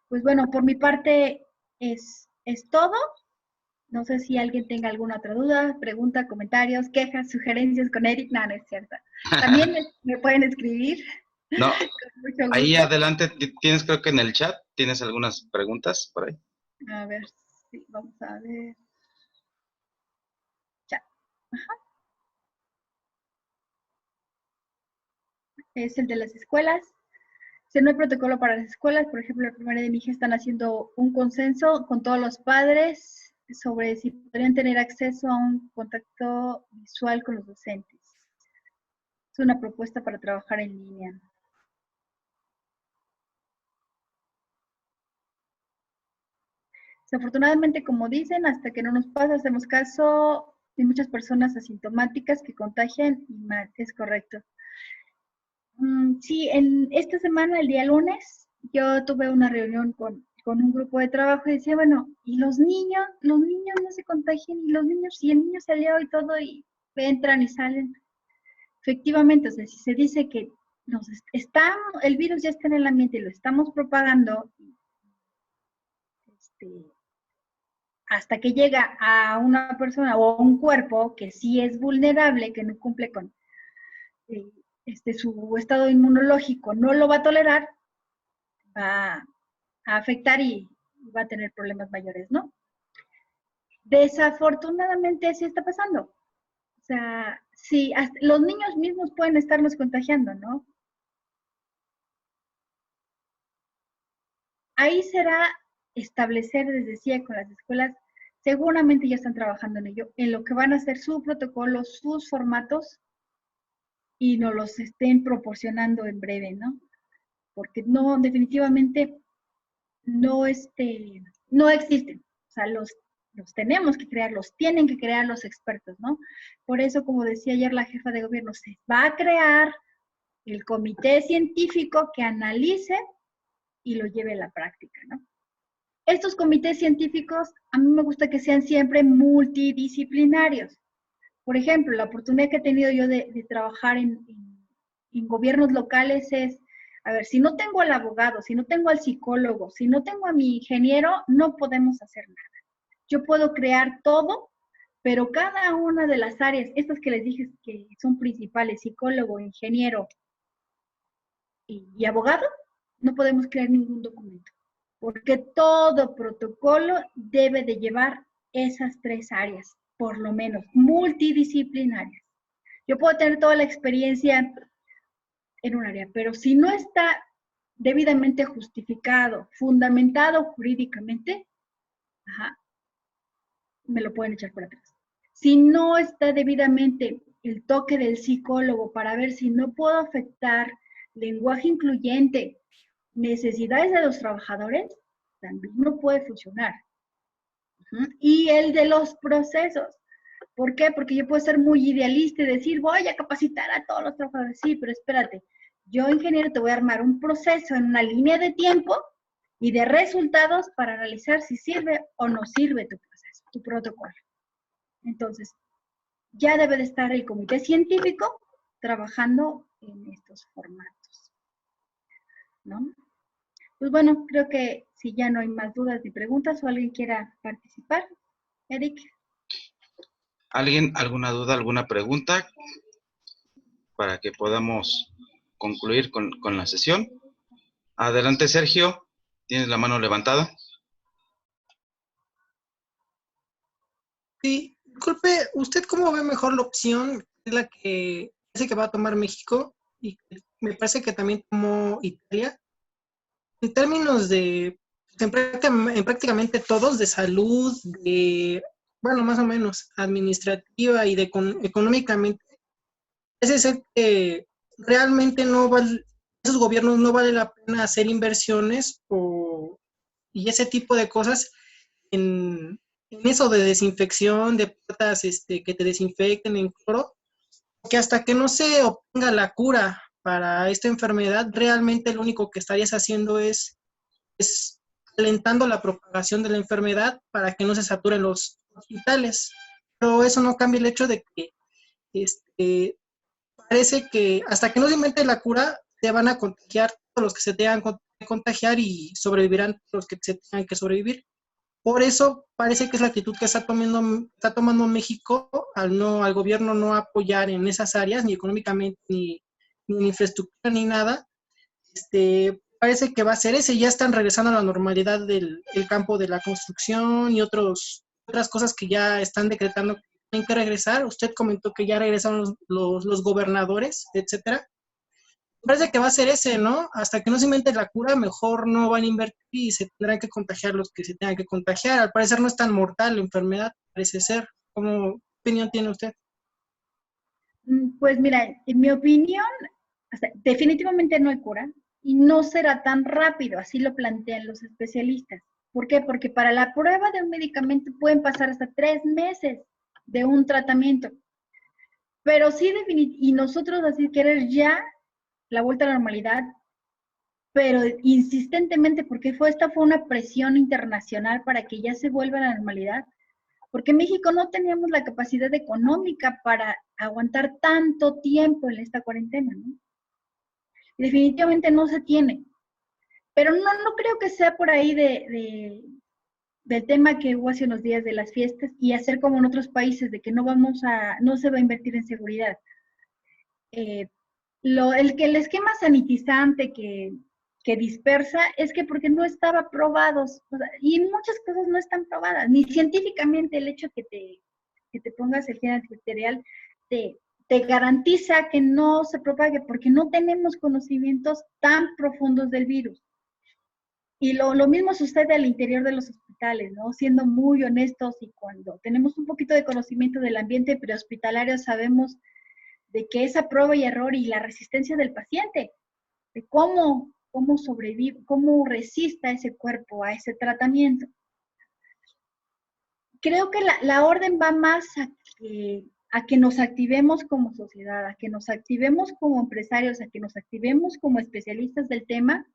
Pues bueno, por mi parte es todo. No sé si alguien tenga alguna otra duda, pregunta, comentarios, quejas, sugerencias con Eric. No, no es cierto. También me pueden escribir. No, ahí adelante tienes, creo que en el chat, tienes algunas preguntas por ahí. A ver, sí, vamos a ver. Chat. Ajá. Es el de las escuelas. Si no hay protocolo para las escuelas, por ejemplo, la primaria de mi hija están haciendo un consenso con todos los padres sobre si podrían tener acceso a un contacto visual con los docentes. Es una propuesta para trabajar en línea. Desafortunadamente, como dicen, hasta que no nos pasa, hacemos caso de muchas personas asintomáticas que contagian y mal, es correcto. Sí, en esta semana, el día lunes, yo tuve una reunión con un grupo de trabajo y decía, bueno, ¿y los niños? Los niños no se contagian, y los niños, si el niño salió y todo, y entran y salen. Efectivamente, o sea, si se dice que el virus ya está en el ambiente y lo estamos propagando, hasta que llega a una persona o a un cuerpo que sí es vulnerable, que no cumple con su estado inmunológico no lo va a tolerar, va a afectar y va a tener problemas mayores, ¿no? Desafortunadamente sí está pasando. O sea, sí, hasta los niños mismos pueden estarnos contagiando, ¿no? Ahí será establecer, les decía, con las escuelas, seguramente ya están trabajando en ello, en lo que van a ser su protocolo, sus formatos, y nos los estén proporcionando en breve, ¿no? Porque no, definitivamente no, no existen. O sea, los tenemos que crear, los tienen que crear los expertos, ¿no? Por eso, como decía ayer la jefa de gobierno, se va a crear el comité científico que analice y lo lleve a la práctica, ¿no? Estos comités científicos, a mí me gusta que sean siempre multidisciplinarios. Por ejemplo, la oportunidad que he tenido yo de trabajar en gobiernos locales es, a ver, si no tengo al abogado, si no tengo al psicólogo, si no tengo a mi ingeniero, no podemos hacer nada. Yo puedo crear todo, pero cada una de las áreas, estas que les dije que son principales, psicólogo, ingeniero y abogado, no podemos crear ningún documento, porque todo protocolo debe de llevar esas 3 áreas, por lo menos, multidisciplinarias. Yo puedo tener toda la experiencia en un área, pero si no está debidamente justificado, fundamentado jurídicamente, me lo pueden echar por atrás. Si no está debidamente el toque del psicólogo para ver si no puedo afectar lenguaje incluyente, necesidades de los trabajadores, también no puede funcionar. Y el de los procesos. ¿Por qué? Porque yo puedo ser muy idealista y decir, voy a capacitar a todos los trabajadores. Sí, pero espérate, yo, ingeniero, te voy a armar un proceso en una línea de tiempo y de resultados para analizar si sirve o no sirve tu proceso, tu protocolo. Entonces, ya debe de estar el comité científico trabajando en estos formatos, ¿no? Pues bueno, creo que si ya no hay más dudas ni preguntas o alguien quiera participar, Eric. ¿Alguien, alguna duda, alguna pregunta para que podamos concluir con la sesión? Adelante, Sergio. ¿Tienes la mano levantada? Sí, disculpe, ¿usted cómo ve mejor la opción? Es la que parece que va a tomar México y me parece que también tomó Italia. En términos de, en prácticamente todos, de salud, de, bueno, más o menos, administrativa y de económicamente, parece ser que realmente no vale, esos gobiernos no vale la pena hacer inversiones y ese tipo de cosas en eso de desinfección, de puertas que te desinfecten en cloro, que hasta que no se obtenga la cura para esta enfermedad, realmente lo único que estarías haciendo es alentando la propagación de la enfermedad para que no se saturen los hospitales. Pero eso no cambia el hecho de que parece que hasta que no se invente la cura, se van a contagiar todos los que se tengan que contagiar y sobrevivirán los que se tengan que sobrevivir. Por eso parece que es la actitud que está tomando México al gobierno no apoyar en esas áreas, ni económicamente, ni en infraestructura, ni nada. Parece que va a ser ese. Ya están regresando a la normalidad del campo de la construcción y otras cosas que ya están decretando que tienen que regresar. Usted comentó que ya regresaron los gobernadores, etcétera. Parece que va a ser ese, ¿no? Hasta que no se invente la cura, mejor no van a invertir y se tendrán que contagiar los que se tengan que contagiar. Al parecer no es tan mortal la enfermedad, parece ser. ¿Cómo opinión tiene usted? Pues mira, en mi opinión, definitivamente no hay cura y no será tan rápido, así lo plantean los especialistas. ¿Por qué? Porque para la prueba de un medicamento pueden pasar hasta 3 meses de un tratamiento. Pero sí, y nosotros así querer ya la vuelta a la normalidad, pero insistentemente, porque esta fue una presión internacional para que ya se vuelva a la normalidad, porque en México no teníamos la capacidad económica para aguantar tanto tiempo en esta cuarentena, ¿no? Y definitivamente no se tiene. Pero no creo que sea por ahí del tema que hubo hace unos días de las fiestas y hacer como en otros países, de que no se va a invertir en seguridad. el esquema sanitizante que dispersa es que porque no estaba probados, o sea, y muchas cosas no están probadas, ni científicamente el hecho que te pongas el gel antibacterial te garantiza que no se propague porque no tenemos conocimientos tan profundos del virus. Y lo mismo sucede al interior de los hospitales, ¿no? Siendo muy honestos y cuando tenemos un poquito de conocimiento del ambiente prehospitalario, sabemos de que esa prueba y error y la resistencia del paciente, de cómo sobrevive, cómo resista ese cuerpo a ese tratamiento. Creo que la orden va más a que nos activemos como sociedad, a que nos activemos como empresarios, a que nos activemos como especialistas del tema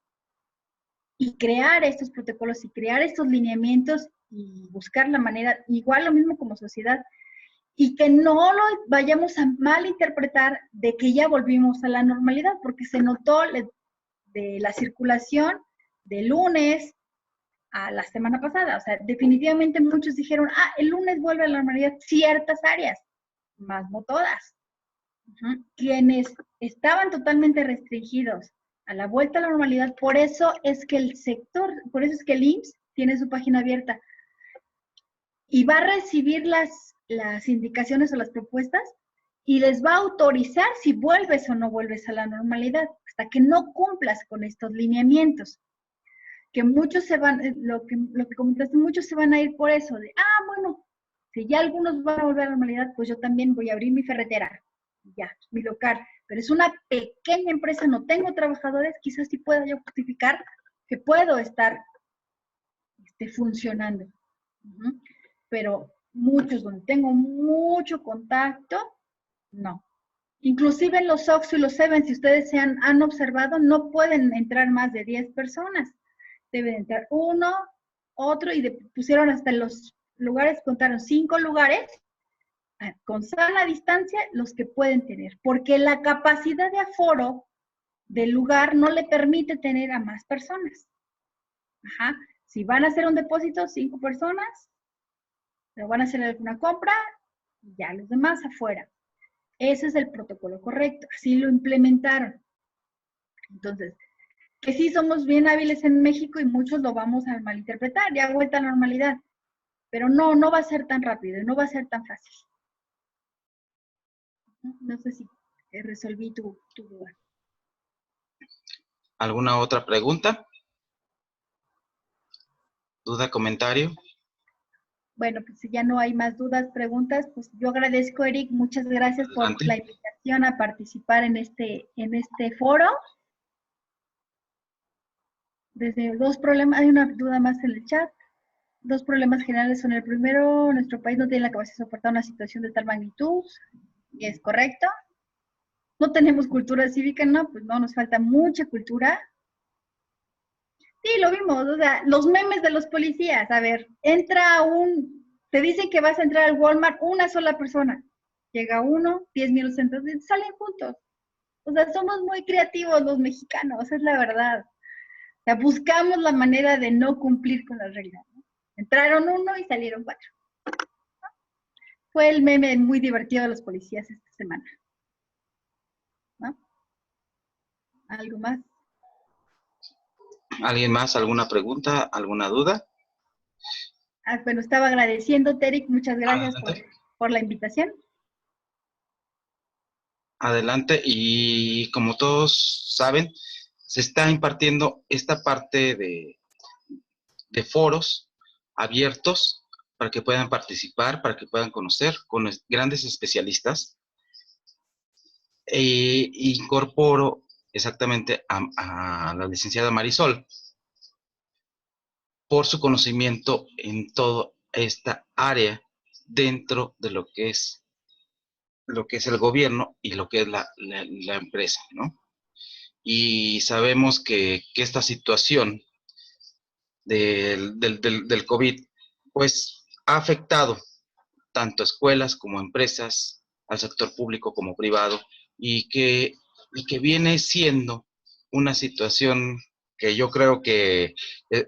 y crear estos protocolos y crear estos lineamientos y buscar la manera, igual lo mismo como sociedad, y que no lo vayamos a malinterpretar de que ya volvimos a la normalidad, porque se notó de la circulación de lunes a la semana pasada. O sea, definitivamente muchos dijeron, el lunes vuelve a la normalidad ciertas áreas, más no todas. Quienes estaban totalmente restringidos a la vuelta a la normalidad, por eso es que el sector, por eso es que el IMSS tiene su página abierta y va a recibir las indicaciones o las propuestas y les va a autorizar si vuelves o no vuelves a la normalidad, hasta que no cumplas con estos lineamientos. Que muchos se van, lo que comentaste, muchos se van a ir por eso, de, bueno, si ya algunos van a volver a la normalidad, pues yo también voy a abrir mi ferretera, ya, mi local, pero es una pequeña empresa, no tengo trabajadores, quizás sí pueda yo justificar que puedo estar funcionando. Pero muchos donde tengo mucho contacto, no. Inclusive en los Oxxo y los Seven, si ustedes han observado, no pueden entrar más de 10 personas. Deben entrar uno, otro, y pusieron hasta los lugares, contaron 5 lugares, con sana distancia, los que pueden tener. Porque la capacidad de aforo del lugar no le permite tener a más personas. Si van a hacer un depósito, 5 personas, pero van a hacer alguna compra, y ya los demás afuera. Ese es el protocolo correcto, así lo implementaron. Entonces, que sí somos bien hábiles en México y muchos lo vamos a malinterpretar, ya vuelta a la normalidad. Pero no va a ser tan rápido, no va a ser tan fácil. No sé si resolví tu duda. ¿Alguna otra pregunta? ¿Duda, comentario? Bueno, pues si ya no hay más dudas, preguntas, pues yo agradezco, Eric, muchas gracias Adelante. por la invitación a participar en este foro. Desde 2 problemas, hay una duda más en el chat. 2 problemas generales son: el primero, nuestro país no tiene la capacidad de soportar una situación de tal magnitud, y es correcto. No tenemos cultura cívica, no, pues no, nos falta mucha cultura. Sí, lo vimos, o sea, los memes de los policías, a ver, te dicen que vas a entrar al Walmart una sola persona, llega uno, 10 minutos entonces salen juntos. O sea, somos muy creativos los mexicanos, esa es la verdad. O sea, buscamos la manera de no cumplir con las reglas, ¿no? Entraron 1 y salieron 4. Fue el meme muy divertido de los policías esta semana, ¿no? ¿Algo más? ¿Alguien más? ¿Alguna pregunta? ¿Alguna duda? Bueno, estaba agradeciendo, Eric, muchas gracias por la invitación. Adelante, y como todos saben, se está impartiendo esta parte de foros abiertos para que puedan participar, para que puedan conocer con grandes especialistas. Incorporo exactamente a la licenciada Marisol por su conocimiento en toda esta área dentro de lo que es el gobierno y lo que es la empresa, ¿no? Y sabemos que esta situación del COVID, pues ha afectado tanto a escuelas como a empresas, al sector público como privado, y que viene siendo una situación que yo creo que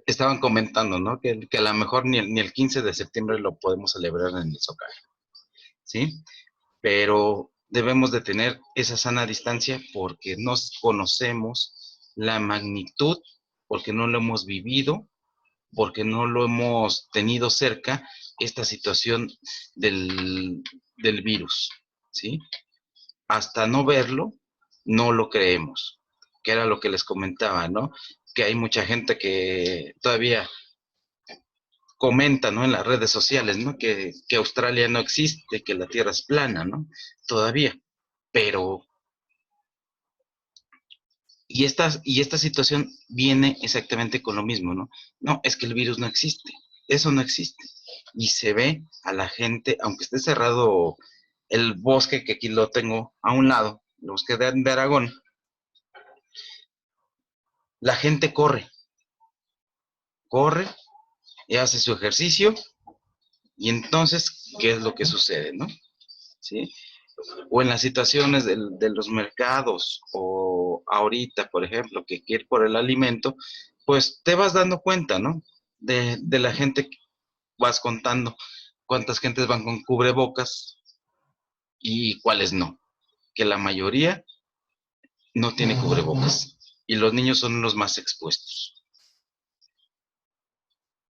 estaban comentando, ¿no? Que a lo mejor ni el 15 de septiembre lo podemos celebrar en el Zócalo, ¿sí? Pero debemos de tener esa sana distancia porque no conocemos la magnitud, porque no lo hemos vivido, porque no lo hemos tenido cerca, esta situación del virus, ¿sí? Hasta no verlo, no lo creemos, que era lo que les comentaba, ¿no? Que hay mucha gente que todavía comenta, ¿no? En las redes sociales, ¿no? Que Australia no existe, que la Tierra es plana, ¿no? Todavía, pero... Y esta situación viene exactamente con lo mismo, ¿no? No, es que el virus no existe, eso no existe. Y se ve a la gente, aunque esté cerrado el bosque, que aquí lo tengo a un lado, el bosque de Aragón, la gente corre y hace su ejercicio, y entonces, ¿qué es lo que sucede, no? ¿Sí? O en las situaciones de los mercados, o ahorita, por ejemplo, que quiere por el alimento, pues te vas dando cuenta, ¿no? De la gente, vas contando cuántas gentes van con cubrebocas y cuáles no. Que la mayoría no tiene cubrebocas. Y los niños son los más expuestos.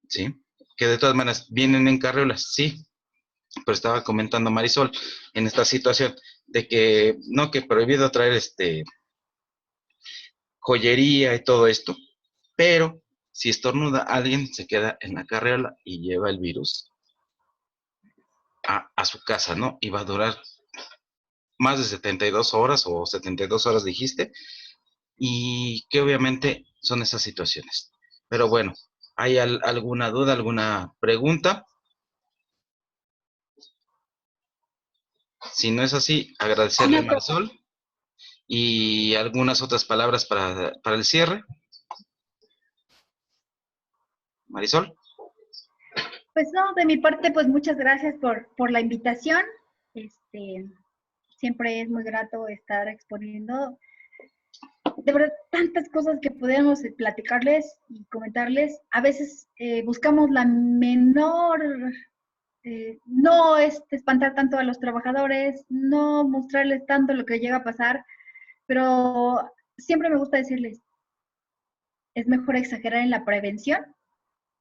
¿Sí? Que de todas maneras vienen en carriolas, sí. Pero estaba comentando Marisol en esta situación de que no, que prohibido traer joyería y todo esto, pero si estornuda alguien se queda en la carriola y lleva el virus a su casa, ¿no? Y va a durar más de 72 horas o 72 horas dijiste, y que obviamente son esas situaciones. Pero bueno, ¿hay alguna duda, alguna pregunta? Si no es así, agradecerle a Marisol y algunas otras palabras para el cierre. Marisol. Pues no, de mi parte, pues muchas gracias por la invitación. Siempre es muy grato estar exponiendo, de verdad, tantas cosas que podemos platicarles y comentarles. A veces buscamos la menor, no espantar tanto a los trabajadores, no mostrarles tanto lo que llega a pasar, pero siempre me gusta decirles, es mejor exagerar en la prevención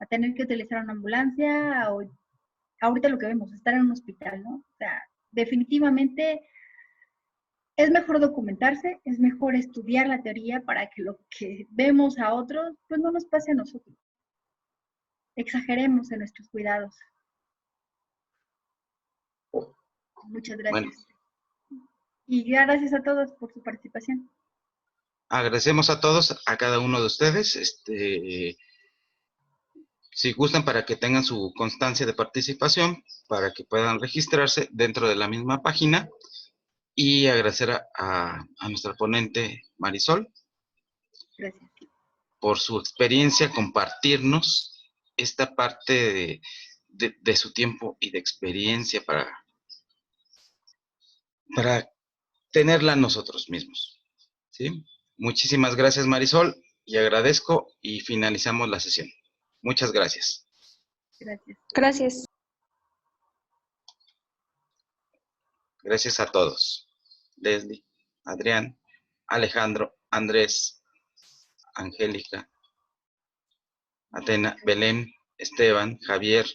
a tener que utilizar una ambulancia o ahorita lo que vemos, estar en un hospital, ¿no? O sea, definitivamente es mejor documentarse, es mejor estudiar la teoría para que lo que vemos a otros, pues no nos pase a nosotros. Exageremos en nuestros cuidados. Muchas gracias. Bueno. Y gracias a todos por su participación. Agradecemos a todos, a cada uno de ustedes. Si gustan, para que tengan su constancia de participación, para que puedan registrarse dentro de la misma página. Y agradecer a nuestra ponente Marisol. Gracias. Por su experiencia, compartirnos esta parte de su tiempo y de experiencia para tenerla nosotros mismos. ¿Sí? Muchísimas gracias, Marisol, y agradezco y finalizamos la sesión. Muchas gracias. Gracias. Gracias. Gracias a todos. Leslie, Adrián, Alejandro, Andrés, Angélica, Atena, Belén, Esteban, Javier,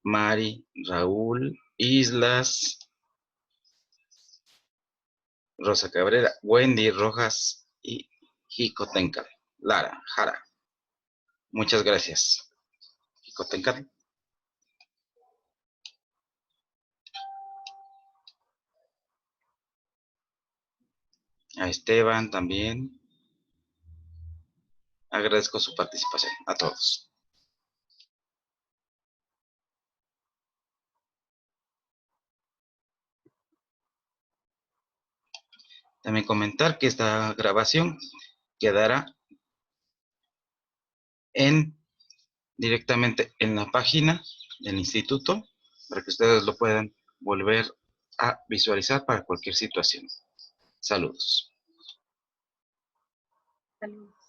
Mari, Raúl, Islas, Rosa Cabrera, Wendy Rojas y Jicotencal, Lara, Jara. Muchas gracias. Jicotencal. A Esteban también. Agradezco su participación. A todos. También comentar que esta grabación quedará directamente en la página del instituto para que ustedes lo puedan volver a visualizar para cualquier situación. Saludos. Saludos.